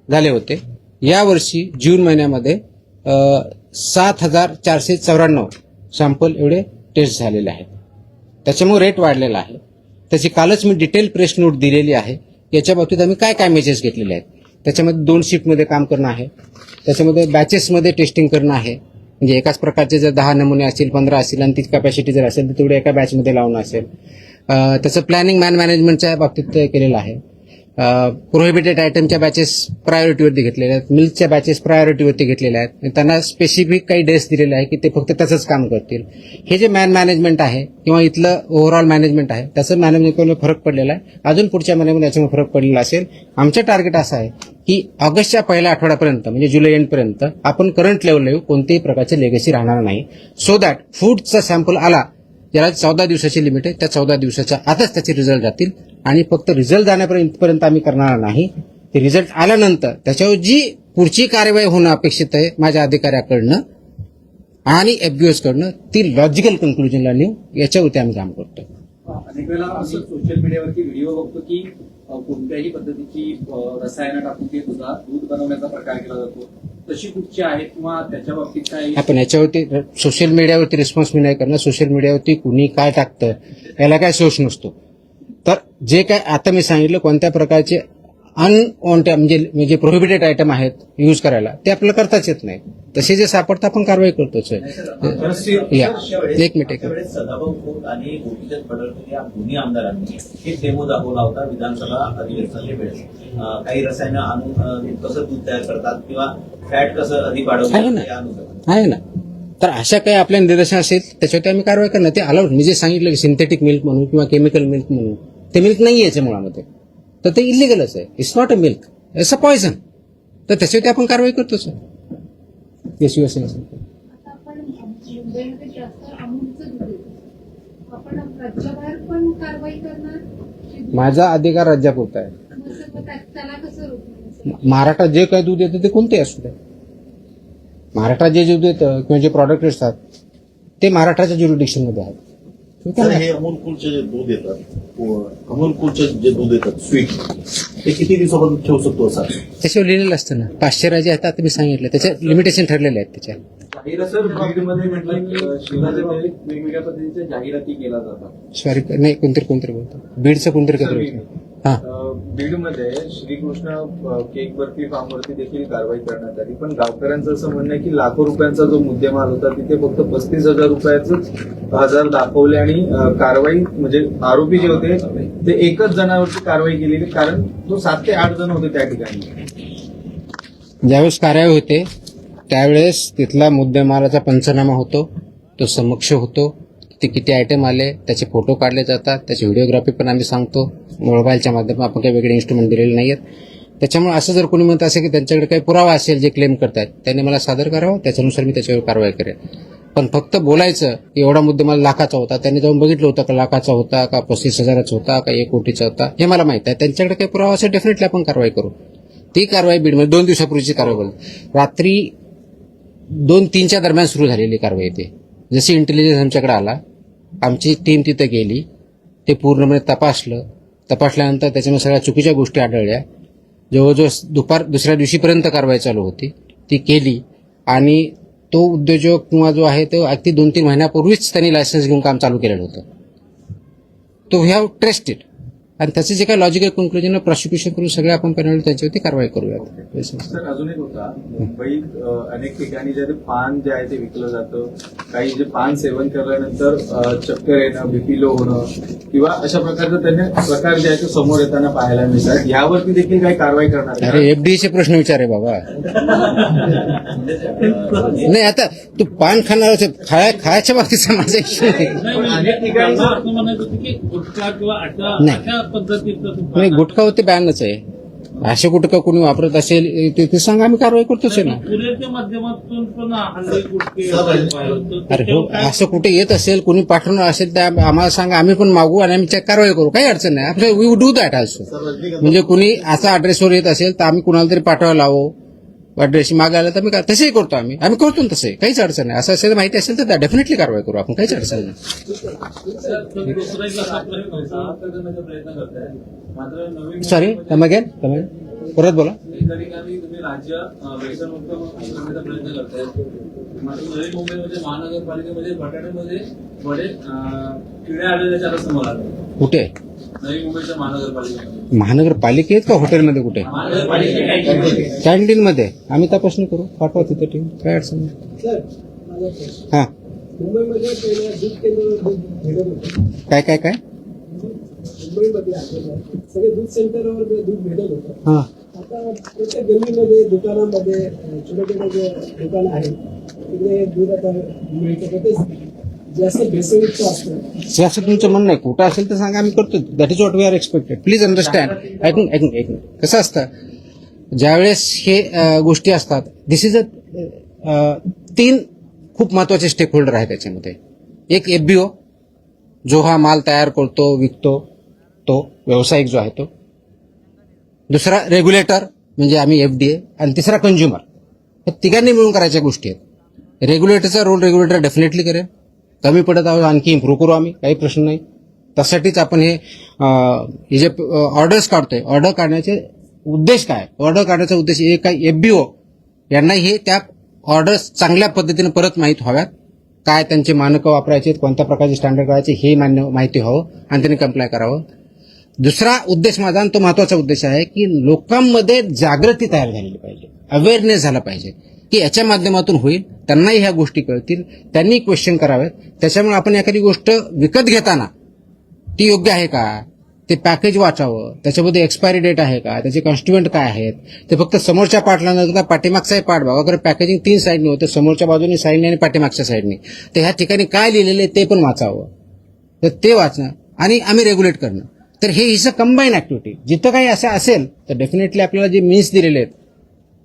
Speaker 1: झाले होते. यावर्षी जून महिन्यामध्ये 7494 सॅम्पल एवढे टेस्ट झालेले आहेत. त्याच्यामुळे रेट वाढलेला आहे. त्याची कालच मी डिटेल प्रेस नोट दिलेली आहे. याच्या बाबतीत आम्ही काय काय मेजर्स घेतलेले आहेत. त्याच्यामध्ये 2 शिफ्टमध्ये काम करणं आहे. त्याच्यामध्ये बॅचेसमध्ये टेस्टिंग करणं आहे. म्हणजे एकाच प्रकारचे जर 10 नमुने असतील 15 असतील आणि तीच कॅपॅसिटी जर असेल तर तेवढे एका बॅचमध्ये लावणं असेल. त्याचं प्लॅनिंग मॅनेजमेंटच्या बाबतीत केलेलं आहे. प्रोहिबिटेड आयटमच्या बॅचेस प्रायोरिटीवरती घेतलेल्या आहेत. मिल्कच्या बॅचेस प्रायोरिटीवरती घेतलेल्या आहेत. त्यांना स्पेसिफिक काही डेस दिलेले आहे की ते फक्त त्याचंच काम करतील. हे जे मॅनेजमेंट आहे किंवा इथलं ओव्हरऑल मॅनेजमेंट आहे त्याचं मॅनेजमेंटमध्ये फरक पडलेला आहे. अजून पुढच्या महिन्यामध्ये याच्यामध्ये फरक पडलेला असेल. आमचं टार्गेट असं आहे की ऑगस्टच्या पहिल्या आठवड्यापर्यंत म्हणजे जुलै एंडपर्यंत आपण करंट लेवल येऊ, कोणत्याही प्रकारचे लेगसी राहणार नाही. सो दॅट फूडचा सॅम्पल आला ज्याला 14 दिवसाची लिमिट आहे त्या 14 दिवसाच्या आतच त्याचे रिझल्ट जातील. आणि फक्त रिझल्ट जाण्यापर्यंत आम्ही करणार नाही. ते रिझल्ट आल्यानंतर त्याच्यावर जी पुढची कार्यवाही होणं अपेक्षित आहे माझ्या अधिकाऱ्याकडनं आणि एफबीओस कडनं ती लॉजिकल कन्क्लुजनला नेऊ याच्यावरती आम्ही काम करतो.
Speaker 6: अनेक वेळेला असं सोशल मीडियावरती व्हिडिओ बघतो की कोणत्याही पद्धतीची रसायनं टाकून ते दूध बनवण्याचा प्रकार केला जातो. तशी कुठची आहे किंवा त्याच्या बाबतीत काय?
Speaker 1: आपण याच्यावरती सोशल मीडियावरती रिस्पॉन्स मी नाही करणार. सोशल मीडियावरती कुणी काय टाकतं याला काय सोर्स नसतो. तर जे काय आता मी सांगितलं कोणत्या प्रकारचे अनवॉन्टेड म्हणजे प्रोहिबिटेड आयटम आहेत यूज करायला ते आपल्याला करताच येत नाही. तसे जे सापडतं आपण कारवाई करतोच. एक मिनिट.
Speaker 3: सदाभाऊ खोत आणि गोपीचंद पडळकर या दोन्ही आमदारांनी एक डेमो दाखवला होता विधानसभा अधिवेशनाच्या वेळेस. काही रसायनं आणून कसं दूध तयार करतात किंवा फॅट कसं अधिक वाढवतात
Speaker 1: आहे ना. तर अशा काही आपल्या निदर्शन असेल त्याच्यावरती आम्ही कारवाई करणार. ते अलाउड मी जे सांगितलं की सिंथेटिक मिल्क म्हणून किंवा केमिकल मिल्क म्हणून ते मिल्क नाही याच्या मुळामध्ये तर ते इलिगलच आहे. It's not a milk, it's a poison. तर त्याच्यावरती आपण कारवाई करतोच. येस यू असेल
Speaker 7: आता आपण मुंबईमध्ये जास्त अमूलचं दूध येतं. आपण राज्याबाहेर पण कारवाई करणार?
Speaker 1: माझा अधिकार राज्यापुरता आहे.
Speaker 7: त्याला कसं रोखणार?
Speaker 1: महाराष्ट्रात जे काही दूध येतं ते कोणते असू द्या. महाराष्ट्रात जे दूध येतं किंवा जे प्रॉडक्ट असतात ते महाराष्ट्राच्या ज्युरिडिक्शनमध्ये आहेत. ठीक आहे
Speaker 8: तर
Speaker 1: ना?
Speaker 8: हे अमूल कूलचे जे दूध येतात, अमूल कूलचे जे दूध येतात स्वीट, ते किती दिवसापर्यंत ठेवू शकतो असा?
Speaker 1: त्याच्यावर लिहिलेलं असतं ना, पाश्चरायझ आहेत आता मी सांगितलं, त्याचे लिमिटेशन ठरलेले आहेत त्याच्या.
Speaker 6: सर बीडमध्ये म्हटलं की शिवराच्या बाबतीत वेगवेगळ्या पद्धतीच्या जाहिराती केल्या जातात.
Speaker 1: सॉरी नाही, कोणतरी बोलतो बीडचं कोणतरी काहीतरी बोलतो. हा,
Speaker 9: बीडमध्ये श्रीकृष्ण केक बर्फी फार्मवरती देखील कारवाई करण्यात आली, पण गावकऱ्यांचं असं म्हणणं आहे की लाखो रुपयांचा जो मुद्देमाल होता तिथे फक्त 35,000 रुपयाचंच हजार दाखवले आणि कारवाई म्हणजे आरोपी जे होते ते एकच जणावरती कारवाई केलेली, कारण तो 7 ते 8 जण होते त्या ठिकाणी.
Speaker 1: ज्यावेळेस कारवाई होते त्यावेळेस तिथला मुद्देमालाचा पंचनामा होतो, तो समक्ष होतो, ते किती आयटम आले त्याचे फोटो काढले जातात, त्याची व्हिडिओग्राफी पण आम्ही सांगतो मोबाईलच्या माध्यमातून. आपण काही वेगळे इन्स्ट्रुमेंट दिलेले नाही आहेत. त्याच्यामुळे असं जर कोणी म्हणत असेल की त्यांच्याकडे काही पुरावा असेल जे क्लेम करतात त्यांनी मला सादर करावं, त्याच्यानुसार मी त्याच्यावर कारवाई करेन. पण फक्त बोलायचं की एवढा मुद्देमाल लाखाचा होता, त्यांनी जाऊन बघितलं होतं का लाखाचा होता का 35,000चा होता का 1 कोटीचा होता हे मला माहित आहे. त्यांच्याकडे काही पुरावा असेल डेफिनेटली आपण कारवाई करू. ती कारवाई बीडमध्ये 2 दिवसापूर्वीची कारवाई बोलतो, रात्री 2-3च्या दरम्यान सुरू झालेली कारवाई. ते जशी इंटेलिजन्स आमच्याकडे आला, आमची टीम तिथे गेली, ते पूर्णपणे तपासल्यानंतर त्याच्यामध्ये सगळ्या चुकीच्या गोष्टी आढळल्या. जवळजवळ दुसऱ्या दिवशीपर्यंत कारवाई चालू होती, ती केली आणि तो उद्योजक किंवा जो आहे तो अगदी 2-3 महिन्यापूर्वीच त्यांनी लायसन्स घेऊन काम चालू केलेलं होतं. तो वी हॅव ट्रेस्ड इट आणि त्याचे जे काही लॉजिकल कन्क्लुजन प्रॉसिक्युशन करून सगळे आपण पेनल्टी त्यांच्यावरती कारवाई करूयात.
Speaker 9: सर अजून एक होता, मुंबईत अनेक ठिकाणी जे पान जे आहे ते विकलं जातं, काही जे पान सेवन केल्यानंतर चक्कर येणं, बीपी लो होणं किंवा अशा प्रकारचं त्यांनी प्रकार जे आहे ते समोर येताना पाहायला मिळतात. यावरती देखील काही कारवाई करणार आहे?
Speaker 1: अरे एफडीएचे प्रश्न विचारे बाबा. नाही आता तू पान खाणार खायच्या बाबतीचा माझा इश्यू नाही.
Speaker 4: अनेक ठिकाणी असं म्हणायचं होतं की गुटखा किंवा अशा पद्धतीचं
Speaker 1: नाही, गुटखा होते बॅनच आहे. असे गुटखा कोणी वापरत असेल ते सांगा, आम्ही कारवाई करतोच आहे ना.
Speaker 4: पुण्याच्या माध्यमातून पण हल्ली गुटखे
Speaker 1: अरे हो, असं कुठे येत असेल कोणी पाठवणार असेल तर आम्हाला सांगा, आम्ही पण मागू आणि आम्ही कारवाई करू, काही अडचण नाही. आपलं वी डू दॅट ऑल्सो. म्हणजे कुणी असा ऍड्रेसवर येत असेल तर आम्ही कुणाला तरी पाठवायला लावू, ऍड्रेस मागायला तर आम्ही तसंही करतो, आम्ही करतो तसंही, काहीच अडचण नाही. असं असेल माहिती असेल तर डेफिनेटली कारवाई करू आपण, काहीच अडचण नाही.
Speaker 4: दुसरा एक असा प्रश्न होता,
Speaker 2: प्रयत्न करताय मात्र नवीन
Speaker 1: सॉरी कमगेन परत बोला.
Speaker 2: एका ठिकाणी तुम्ही राज्य व्यसनमुक्त करण्याचा प्रयत्न करताय, मात्र नवी मुंबईमध्ये महानगरपालिकेमध्ये बटाट्यामध्ये बडे किडे आढळल्याचे आता समोर आले.
Speaker 1: कुठे?
Speaker 2: नवी मुंबईच्या महानगरपालिकेमध्ये.
Speaker 1: महानगरपालिकेत का हॉटेलमध्ये कुठे?
Speaker 2: महानगरपालिकेच्या
Speaker 1: कॅन्टीनमध्ये. आम्ही तपासणी करू, पाठवा तिथे टीम, काय अडचण नाही. हा
Speaker 10: मुंबईमध्ये पहिल्या दूध केंद्रावर दूध भेटत होतं.
Speaker 1: काय
Speaker 10: मुंबईमध्ये सगळे दूध सेंटरवर दूध भेटत होतं.
Speaker 1: हा,
Speaker 10: आता प्रत्येक गल्लीमध्ये दुकानामध्ये छोटे छोटे जे दुकानं आहेत तिकडे दूध आता मिळतं. ते जास्त भेसळयुक्त असतं.
Speaker 1: हे असं तुमचं म्हणणं आहे, कुठं असेल तर सांगा, आम्ही करतो. That is what we are expected. Please understand. ऐकून कसं असतं, ज्यावेळेस हे गोष्टी असतात, दिस इज 3 खूप महत्वाचे स्टेक होल्डर आहेत त्याच्यामध्ये. एक एफबीओ जो हा माल तयार करतो, विकतो, तो व्यावसायिक जो आहे तो. दुसरा रेग्युलेटर म्हणजे आम्ही एफडीए, आणि तिसरा कंझ्युमर. हे तिघांनी मिळून करायच्या गोष्टी आहेत. रेग्युलेटरचा रोल रेग्युलेटर डेफिनेटली करेल. कमी पडत आहोत आणखी इम्प्रूव्ह करू आम्ही, काही प्रश्न नाही. त्यासाठीच आपण हे जे ऑर्डर्स काढतोय, ऑर्डर काढण्याचे उद्देश काय? ऑर्डर काढण्याचा उद्देश एक काय, एफबीओ यांना हे त्या ऑर्डर्स चांगल्या पद्धतीने परत माहीत व्हाव्यात, काय त्यांचे मानकं वापरायचे, कोणत्या प्रकारचे स्टँडर्ड करायचे हे माहिती व्हावं आणि त्यांनी कंप्लाय करावं. दुसरा उद्देश माझा, आणि तो महत्वाचा उद्देश आहे, की लोकांमध्ये जागृती तयार झालेली पाहिजे, अवेअरनेस झाला पाहिजे, की याच्या माध्यमातून होईल, त्यांनाही ह्या गोष्टी कळतील, त्यांनी क्वेश्चन करावेत. त्याच्यामुळे आपण एखादी गोष्ट विकत घेताना ती योग्य आहे का, ते पॅकेज वाचावं, त्याच्यामध्ये एक्सपायरी डेट आहे का, त्याचे कॉन्स्टिट्युएंट काय आहेत, ते फक्त समोरच्या पार्टला न करता पाठीमागचाही पार्ट बघा. कारण पॅकेजिंग 3 साईडनी होतं, समोरच्या बाजूने साईडने आणि पाठीमागच्या साईडने. तर ह्या ठिकाणी काय लिहिलेलं आहे ते पण वाचावं. तर ते वाचणं आणि आम्ही रेग्युलेट करणं. तर हे इज अ कंबाईन ऍक्टिव्हिटी. जिथं काही असं असेल तर डेफिनेटली आपल्याला जे मीन्स दिलेले आहेत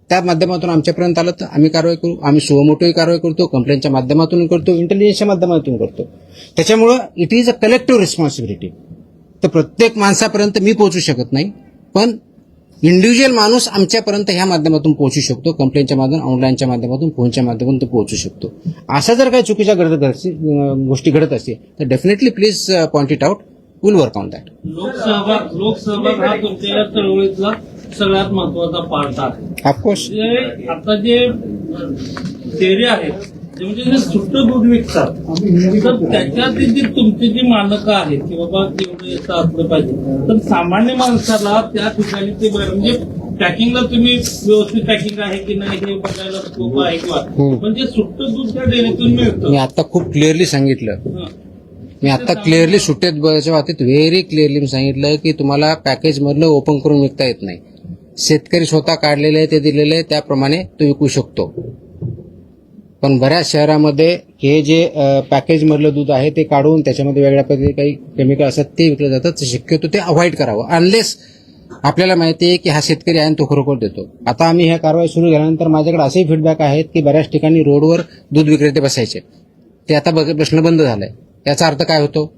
Speaker 1: त्या माध्यमातून आमच्यापर्यंत आलं तर आम्ही कारवाई करू. आम्ही सुमोटोही कारवाई करतो, कंप्लेंटच्या माध्यमातून करतो, इंटेलिजन्सच्या माध्यमातून करतो. त्याच्यामुळं it is a collective responsibility. तर प्रत्येक माणसापर्यंत मी पोहोचू शकत नाही, पण इंडिव्हिज्युअल माणूस आमच्यापर्यंत ह्या माध्यमातून पोहोचू शकतो, कंप्लेंटच्या माध्यमातून, ऑनलाईनच्या माध्यमातून, फोनच्या माध्यमातून तो पोहोचू शकतो. अशा जर काही चुकीच्या गोष्टी घडत असतील तर definitely please point it out, will work on that.
Speaker 4: लोकसहभाग हा तुमच्या या चळवळीतला सगळ्यात महत्वाचा पार्ट आहे.
Speaker 1: ऑफकोर्स
Speaker 4: आता जे डेअरी आहेत ते म्हणजे जे सुट्टं दूध विकतात तर त्याच्यात जी तुमची जी मानकं आहेत की बाबा एवढं याचं असलं पाहिजे, तर सामान्य माणसाला त्या ठिकाणी ते म्हणजे पॅकिंगला तुम्ही व्यवस्थित पॅकिंग आहे की नाही हे बघायला स्कोप आहे किंवा पण जे सुट्टं दूध त्या डेअरीतून मिळतं.
Speaker 1: मी आता खूप क्लिअरली सांगितलं, मी आता क्लिअरली सुट्ट्याच्या बाबतीत व्हेरी क्लिअरली मी सांगितलं की तुम्हाला पॅकेज मधलं ओपन करून विकता येत नाही. शेतकरी स्वतः काढलेले ते दिलेले त्याप्रमाणे तो विकू शकतो. पण बऱ्याच शहरामध्ये हे जे पॅकेज मधलं दूध आहे ते काढून त्याच्यामध्ये वेगळ्या पद्धतीने काही केमिकल असतात ते विकलं जातं. तर शक्यतो ते अवॉइड करावं अनलेस आपल्याला माहिती आहे की हा शेतकरी आहे आणि तो खरोखर देतो. आता आम्ही ह्या कारवाई सुरू केल्यानंतर माझ्याकडे असेही फीडबॅक आहेत की बऱ्याच ठिकाणी रोडवर दूध विक्रेते बसायचे, ते आता प्रश्न बंद झालाय. याचा अर्थ काय होतो?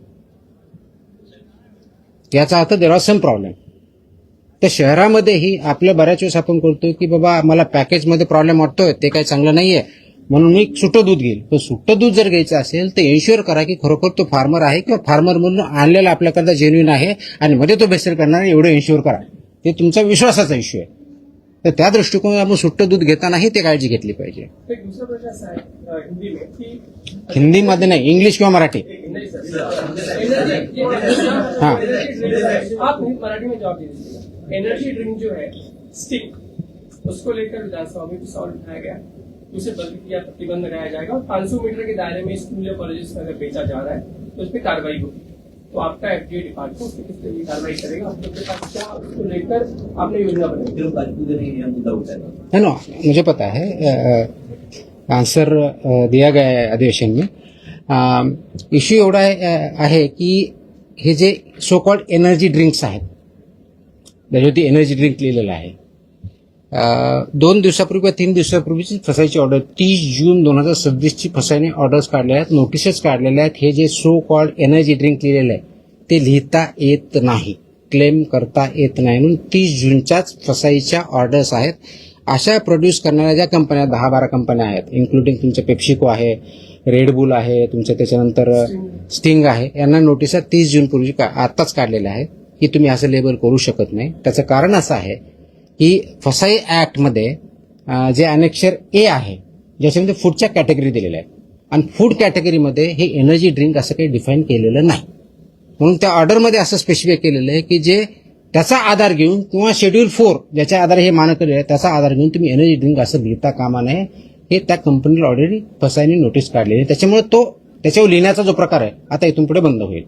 Speaker 1: याचा अर्थ देर आर सम प्रॉब्लेम. तर शहरामध्येही आपलं बऱ्याच वेळेस आपण करतो की बाबा मला पॅकेजमध्ये प्रॉब्लेम वाटतोय, ते काही चांगलं नाहीये म्हणून मी सुट्टं दूध घेईल. पण सुट्टं दूध जर घ्यायचं असेल तर एन्श्युअर करा की खरोखर तो फार्मर आहे किंवा फार्मर म्हणून आणलेला आपल्याकरता जेन्युइन आहे आणि मध्ये तो भेसळ करणार आहे, एवढं एन्श्युअर करा. ते तुमचा विश्वासाचा इश्यू आहे. तर त्या दृष्टिकोनातून आपण सुट्टं दूध घेतानाही ते काळजी घेतली पाहिजे.
Speaker 5: एक दूसरा प्रश्न असा आहे हिंदी में की
Speaker 1: हिंदीमध्ये नाही, इंग्लिश किंवा मराठी.
Speaker 5: नहीं सर
Speaker 1: हाँ.
Speaker 5: आप मराठी में जवाब दे दीजिएगा. एनर्जी ड्रिंक जो है स्टिक, उसको लेकर विधानसभा में सवाल उठाया गया, उसे बंद किया, प्रतिबंध लगाया जाएगा और 500 मीटर के दायरे में स्कूल या कॉलेजेस में अगर बेचा जा रहा है तो उस पर कार्रवाई होगी. तो आपका एफडीए डिपार्टमेंट उस पर किस तरह की कार्रवाई करेगा? आप लोग के पास क्या उसको लेकर आपने योजना बनाई?
Speaker 3: फिर काजू नहीं यह मुद्दा उठाएगा.
Speaker 1: है ना, मुझे पता है, आंसर दिया गया है अधिवेशन में. इश्यू एवढा आहे की हे जे सो कॉल्ड एनर्जी ड्रिंक्स आहेत, त्याच्यावरती एनर्जी ड्रिंक लिहिलेलं आहे. 2 दिवसापूर्वी किंवा 3 दिवसापूर्वीची फसायची ऑर्डर 30 जून 2026ची फसायने ऑर्डर्स काढल्या आहेत, नोटिसेस काढलेल्या आहेत. हे जे सो कॉल्ड एनर्जी ड्रिंक लिहिलेलं आहे ते लिहिता येत नाही, क्लेम करता येत नाही, म्हणून 30 जूनच्याच फसाईच्या ऑर्डर्स आहेत. अशा प्रोड्यूस करणाऱ्या ज्या कंपन्या 10-12 कंपन्या आहेत, इन्क्लुडिंग तुमचे पेप्सिको आहे, रेडबुल आहे, तुमच्या त्याच्यानंतर स्टिंग आहे, यांना नोटिसा 30 जून पूर्वी आताच काढलेल्या आहेत की तुम्ही असं लेबल करू शकत नाही. त्याचं कारण असं आहे की फसाई ऍक्टमध्ये जे अनेक्षर ए आहे ज्याच्यामध्ये फूडच्या कॅटेगरी दिलेल्या आहेत आणि फूड कॅटेगरीमध्ये हे एनर्जी ड्रिंक असं काही डिफाईन केलेलं नाही. म्हणून त्या ऑर्डरमध्ये असं स्पेसिफाय केलेलं आहे की जे त्याचा आधार घेऊन किंवा शेड्यूल 4 ज्याच्या आधारे हे मानक आहे त्याचा आधार घेऊन तुम्ही एनर्जी ड्रिंक असं लिहिता कामा नये. हे त्या कंपनीला ऑलरेडी फसाईने नोटीस काढलेली आहे. त्याच्यामुळे तो त्याच्यावर लिहिण्याचा जो प्रकार आहे आता इथून पुढे बंद होईल.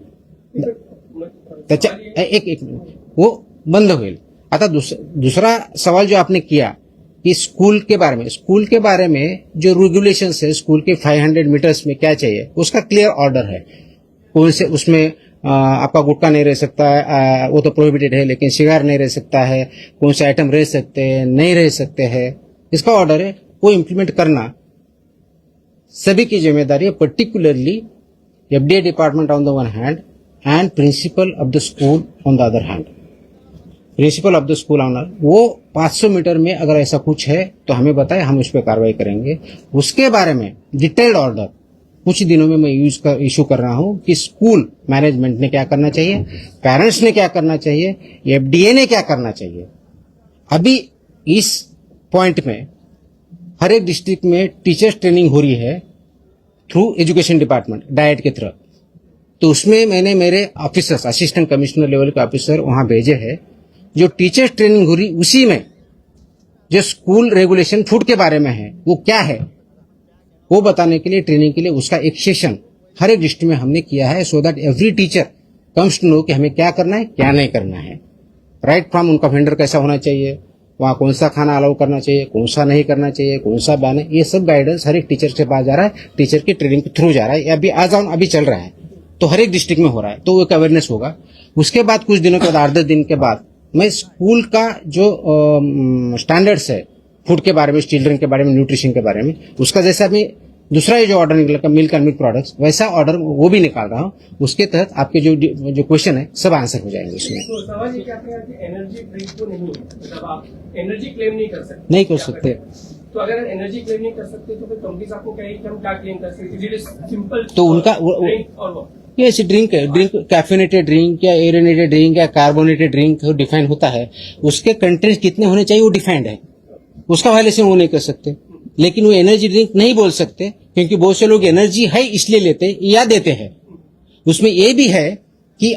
Speaker 1: त्याच्या एक वो बंद होईल. आता दूसरा सवाल जो आपने किया कि स्कूल के बारे में जो रेगुलेशंस है स्कूल के 500 मीटर्स में क्या चाहिए उसका क्लियर ऑर्डर है. कौन से उसमें आपका गुटखा नहीं रह सकता है, वो तो प्रोहिबिटेड है, लेकिन सिगार नहीं रह सकता है, कौन से आइटम रह सकते हैं नहीं रह सकते हैं, इसका ऑर्डर है. वो इम्प्लीमेंट करना सभी की जिम्मेदारी है, particularly FDA department on the one hand and principal of the school on the other hand. Principal of the school honour वो 500 मीटर में अगर ऐसा कुछ है तो हमें बताए, हम उस पर कार्रवाई करेंगे. उसके बारे में डिटेल्ड ऑर्डर कुछ दिनों में मैं इशू कर रहा हूं कि स्कूल मैनेजमेंट ने क्या करना चाहिए, पेरेंट्स ने क्या करना चाहिए, एफडीए ने क्या करना चाहिए. अभी इस पॉइंट में हर एक डिस्ट्रिक्ट में टीचर्स ट्रेनिंग हो रही है थ्रू एजुकेशन डिपार्टमेंट डाइट के थ्रू. तो उसमें मैंने मेरे ऑफिसर्स, असिस्टेंट कमिश्नर लेवल के ऑफिसर वहां भेजे हैं. जो टीचर्स ट्रेनिंग हो रही उसी में जो स्कूल रेगुलेशन फूड के बारे में है वो क्या है वो बताने के लिए, ट्रेनिंग के लिए उसका एक सेशन हर एक डिस्ट्रिक्ट में हमने किया है, so that every teacher comes to know कि हमें क्या करना है क्या नहीं करना है. राइट फ्रॉम उनका वेंडर कैसा होना चाहिए, वहाँ कौन सा खाना अलाउ करना चाहिए, कौन सा नहीं करना चाहिए, कौन सा बैन है, ये सब गाइडेंस हर एक टीचर के पास जा रहा है, टीचर की ट्रेनिंग के थ्रू जा रहा है. अभी अभी चल रहा है तो हर एक डिस्ट्रिक्ट में हो रहा है, तो एक अवेयरनेस होगा. उसके बाद कुछ दिनों के बाद 8-10 दिन के बाद मैं स्कूल का जो स्टैंडर्ड्स है फूड के बारे में, चिल्ड्रन के बारे में, न्यूट्रिशन के बारे में, उसका जैसा मैं दूसरा ये जो ऑर्डर निकला मिल्क एंड मिल्क प्रोडक्ट्स, वैसा ऑर्डर वो भी निकाल रहा हूँ। उसके तहत आपके जो क्वेश्चन है सब आंसर हो जाएंगे उसमें।
Speaker 5: तो सवाल ये क्या है कि एनर्जी ड्रिंक तो नहीं है, मतलब आप एनर्जी क्लेम नहीं कर सकते।
Speaker 1: नहीं कर सकते।
Speaker 5: तो अगर एनर्जी क्लेम नहीं कर सकते तो फिर कंपनीज आपको कहेगी कि हम क्या क्लेम कर सकते हैं? सिंपल
Speaker 1: तो उनका
Speaker 5: ड्रिंक और वो
Speaker 1: ये ऐसी ड्रिंक है, ड्रिंक कैफिनेटेड ड्रिंक या एरेनेटेड ड्रिंक या कार्बोनेटेड ड्रिंक डिफाइन होता है, उसके कंटेंट कितने होने चाहिए वो डिफाइंड है, उसका वायलेशन वो नहीं कर सकते। लेकिन वो एनर्जी ड्रिंक नहीं बोल सकते क्योंकि बहुत से लोग एनर्जी है इसलिए लेते या देते हैं। उसमें ये भी है कि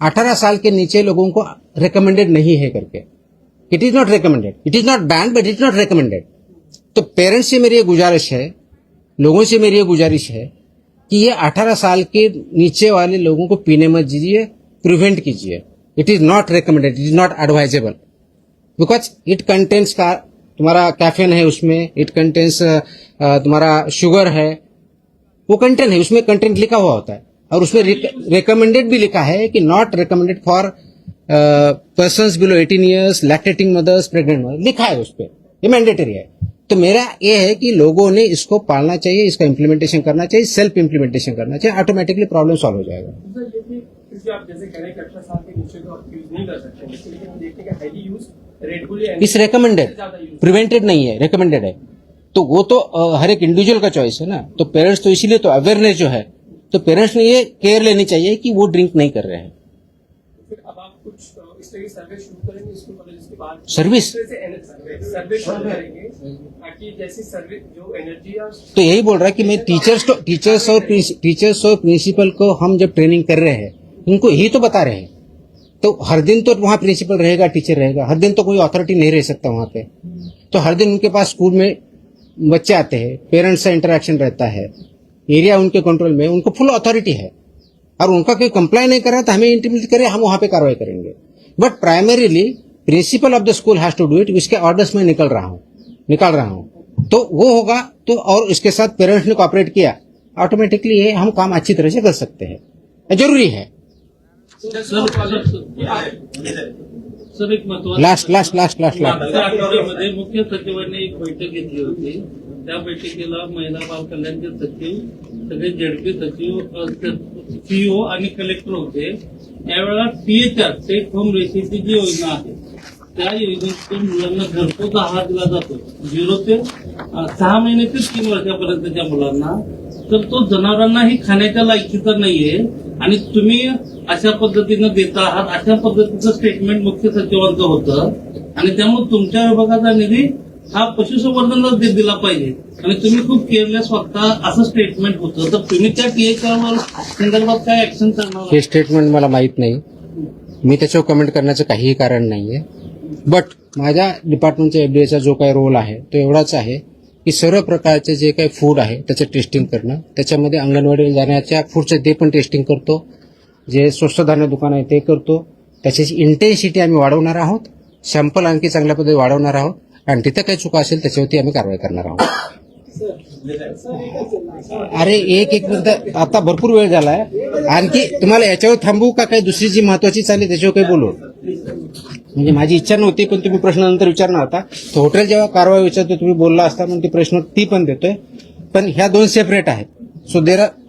Speaker 1: 18 साल के नीचे लोगों को रिकमेंडेड नहीं है करके, it is not recommended, it is not band but it is not recommended. तो पेरेंट्स से मेरी ये गुजारिश है, लोगों से मेरी ये गुजारिश है कि ये 18 साल के नीचे वाले लोगों को पीने मत दीजिए, प्रिवेंट कीजिए। It is not recommended, it is not advisable because it contents का तुम्हारा कैफीन है उसमें, इट कंटेंट्स तुम्हारा शुगर है, वो कंटेंट है उसमें, कंटेंट लिखा हुआ होता है और उसमें रिकमेंडेड भी लिखा है कि not recommended for persons below 18 years, lactating mothers, pregnant mothers, लिखा है उस पर, ये मैंडेटरी है। तो मेरा ये है कि लोगों ने इसको पालना चाहिए, इसका इम्प्लीमेंटेशन करना चाहिए, सेल्फ इम्प्लीमेंटेशन करना चाहिए, ऑटोमेटिकली प्रॉब्लम सॉल्व हो जाएगा।
Speaker 5: क्योंकि आप जैसे कह रहे हैं कि 18 साल के नीचे तो आप यूज नहीं कर सकते, लेकिन हम देखते हैं कि हाईली यूज रेडबुल
Speaker 1: इस रिकमेंडेड, प्रिवेंटेड नहीं है, रिकमेंडेड है। तो वो तो हर एक इंडिविजुअल का चॉइस है ना। तो पेरेंट्स तो इसीलिए तो अवेयरनेस जो है, तो पेरेंट्स ने ये केयर लेनी चाहिए कि वो ड्रिंक नहीं कर रहे हैं।
Speaker 5: फिर अब आप कुछ इस तरह की सर्वे शुरू करेंगे स्कूल कॉलेज के बाद?
Speaker 1: सर्विस
Speaker 5: सर्वे शुरू करेंगे ताकि जैसी सर्वे जो एनर्जी और
Speaker 1: तो यही बोल रहा है कि मैं टीचर्स और प्रिंसिपल को हम जब ट्रेनिंग कर रहे हैं, उनको यही तो बता रहे हैं। तो हर दिन तो वहां प्रिंसिपल रहेगा, टीचर रहेगा, हर दिन तो कोई अथॉरिटी नहीं रह सकता वहां पे। तो हर दिन उनके पास स्कूल में बच्चे आते हैं, पेरेंट्स से इंटरेक्शन रहता है, एरिया उनके कंट्रोल में, उनको फुल अथॉरिटी है। और उनका कोई कंप्लाई नहीं कर रहा तो हमें इंटीमेट करे, हम वहां पे कार्रवाई करेंगे। But primarily principal of the school has to do it. इसके ऑर्डर्स में निकाल रहा हूं तो वो होगा। तो और इसके साथ पेरेंट्स ने कोऑपरेट किया, ऑटोमेटिकली ये हम काम अच्छी तरह से कर सकते हैं, जरूरी है।
Speaker 4: सर एक महत्वाचं
Speaker 1: लास्ट
Speaker 4: मागच्या आठवड्यामध्ये मुख्य सचिवांनी एक बैठक घेतली होती। त्या बैठकीला महिला बाल कल्याणचे सचिव, सगळे जेडपी सचिव, सीईओ आणि कलेक्टर होते। त्यावेळेला THR टेक होम रेसिपी जी योजना आहे त्या योजनेतून मुलांना घरपोच आहार दिला जातो 0 ते 6 महिने ते 3 वर्षापर्यंतच्या मुलांना। तर तो जनावरांनाही खाण्याच्या लायकीचा नाहीये आणि तुम्ही अशा पद्धतीनं देता आहात, अशा पद्धतीचं स्टेटमेंट मुख्य सचिवांचं होतं आणि त्यामुळे तुमच्या विभागाचा निधी हा पशुसंवर्धनाला दिला पाहिजे आणि तुम्ही खूप केअरलेस वागता असं स्टेटमेंट होतं। तर तुम्ही त्या THR संदर्भात काय ऍक्शन करणार?
Speaker 1: हे स्टेटमेंट मला माहित नाही, मी त्याच्यावर कमेंट करण्याचं काहीही कारण नाहीये। बट माझ्या डिपार्टमेंटच्या एफडीएचा जो काही रोल आहे तो एवढाच आहे की सर्व प्रकारचे जे काही फूड आहे त्याचं टेस्टिंग करणं, त्याच्यामध्ये अंगणवाडी जाण्याच्या फूडचं ते पण टेस्टिंग करतो, जे स्वस्त धान्य दुकान आहे ते करतो, त्याची इंटेन्सिटी आम्ही वाढवणार आहोत, सॅम्पल आणखी चांगल्या पद्धतीने वाढवणार आहोत आणि तिथं काही चुका असेल त्याच्यावरती आम्ही कारवाई करणार आहोत। अरे एक मिनिट, आता भरपूर वेळ झालाय, आणखी तुम्हाला याच्यावर थांबू का काही दुसरी जी महत्वाची चालेल त्याच्यावर काही बोलू? म्हणजे माझी इच्छा नव्हती पण तुम्ही प्रश्न नंतर विचारणार होता। तर हॉटेल जेव्हा कारवाई विचारतो तुम्ही बोलला असता म्हणून ती प्रश्न ती पण देतोय, पण ह्या दोन सेपरेट आहेत। सो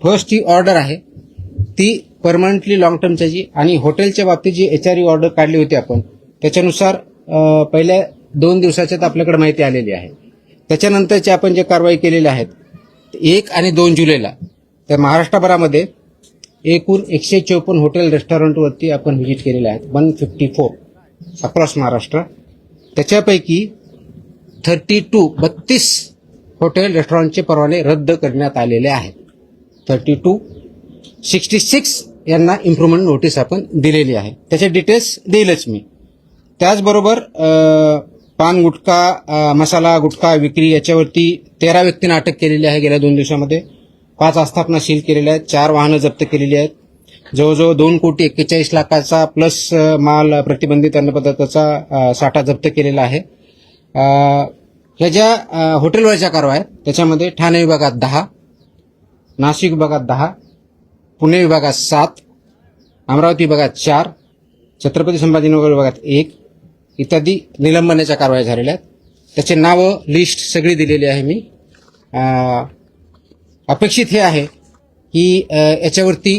Speaker 1: फर्स्ट ही ऑर्डर आहे ती परमनंटली लॉंग टर्मची, आणि हॉटेलच्या बाबतीत जी HRE ऑर्डर काढली होती आपण त्याच्यानुसार पहिल्या 2 दिवसाच्यात आपल्याकडे माहिती आलेली आहे। त्याच्यानंतरचे आपण जे कारवाई केलेल्या आहेत 1 आणि 2 जुलैला तर महाराष्ट्रभरामध्ये एकूण 154 हॉटेल रेस्टॉरंटवरती आपण व्हिजिट केलेले आहेत, 154 अक्रॉस महाराष्ट्र। त्याच्यापैकी 32 हॉटेल रेस्टॉरंटचे परवाने रद्द करण्यात आलेले आहेत। 66 यांना इम्प्रुव्हमेंट नोटीस आपण दिलेली आहे, त्याचे डिटेल्स देईलच मी। त्याचबरोबर पान गुटखा, मसाला गुटखा विक्री याच्यावरती 13 व्यक्तींना अटक केलेली आहे गेल्या 2 दिवसामध्ये, 5 आस्थापना सील केलेल्या आहेत, 4 वाहनं जप्त केलेली आहेत, जवळजवळ 2,41,00,000 प्लस माल प्रतिबंधित अन्नपदार्थाचा साठा जप्त केलेला आहे। ह्या ज्या हॉटेलवरच्या कारवाया त्याच्यामध्ये ठाणे विभागात 10, नाशिक विभागात 10, पुणे विभागात 7, अमरावती विभागात 4, छत्रपती संभाजीनगर विभागात 1 इत्यादी निलंबनाच्या कारवाया झालेल्या आहेत। त्याचे नावं लिस्ट सगळी दिलेली आहे मी। अपेक्षित हे आहे की याच्यावरती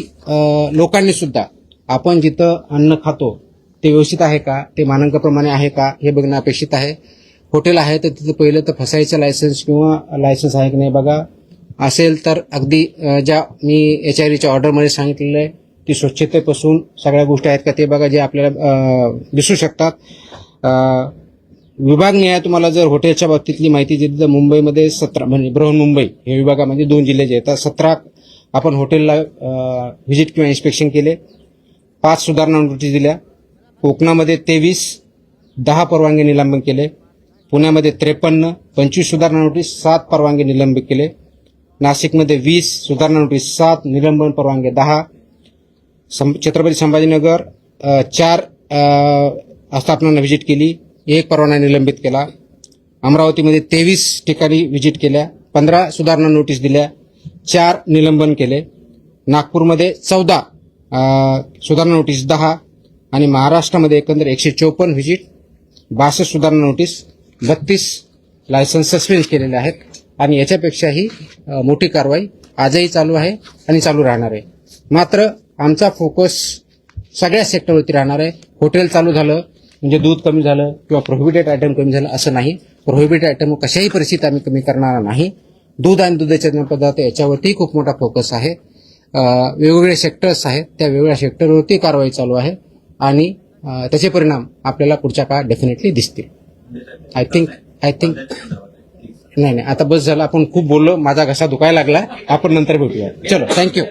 Speaker 1: लोकांनी सुद्धा आपण जिथं अन्न खातो ते व्यवस्थित आहे का, ते मानांकाप्रमाणे आहे का, हे बघणं अपेक्षित आहे. हॉटेल आहे तर तिथं पहिलं तर फसायचं लायसन्स किंवा लायसन्स आहे की नाही बघा. असेल तर अगदी ज्या मी HREच्या ऑर्डरमध्ये सांगितलेलं आहे ती स्वच्छतेपासून सगळ्या गोष्टी आहेत का ते बघा, जे आपल्याला दिसू शकतात. विभागनिहाय तुम्हाला जर हॉटेलच्या बाबतीतली माहिती दिली तर मुंबईमध्ये 17 म्हणजे बृहन्मुंबई हे विभागामध्ये 2 जिल्हे जे आहेत 17 आपण हॉटेलला व्हिजिट किंवा इन्स्पेक्शन केले, 5 सुधारणा नोटीस दिल्या. कोकणामध्ये 23, 10 परवानगी निलंबन केले. पुण्यामध्ये 53, 25 सुधारणा नोटीस, 7 परवानगी निलंबित केले. नाशिकमध्ये 20 सुधारणा नोटीस, 7 निलंबन परवानगी 10. छत्रपती संभाजीनगर 4 आस्थापनांना व्हिजिट केली, 1 परवाना निलंबित केला. अमरावतीमध्ये 23 ठिकाणी व्हिजिट केल्या, 15 सुधारणा नोटीस दिल्या, 4 निलंबन केले. नागपूरमध्ये 14 सुधारणा नोटीस 10 आणि महाराष्ट्रामध्ये एकंदर 154 व्हिजिट, 62 सुधारणा नोटीस, 32 लायसन्स सस्पेंड केलेले आहेत. आणि याच्यापेक्षाही मोठी कारवाई आजही चालू आहे आणि चालू राहणार आहे. मात्र आमचा फोकस सगळ्या सेक्टरवरती राहणार आहे. हॉटेल चालू झालं म्हणजे दूध कमी झालं किंवा प्रोहिबिटेड आयटम कमी झालं असं नाही. प्रोहिबिटेड आयटम कशाही परिस्थितीत आम्ही कमी करणार नाही. दूध आणि दुधाचे पदार्थ याच्यावरती खूप मोठा फोकस आहे. वेगवेगळे सेक्टर्स आहेत, त्या वेगवेगळ्या सेक्टरवरती कारवाई चालू आहे आणि त्याचे परिणाम आपल्याला पुढच्या काळात डेफिनेटली दिसतील. आय थिंक नाही आता बस झालं, आपण खूप बोललो, माझा घसा दुखायला लागला. आपण नंतर भेटूया. चलो, थँक्यू.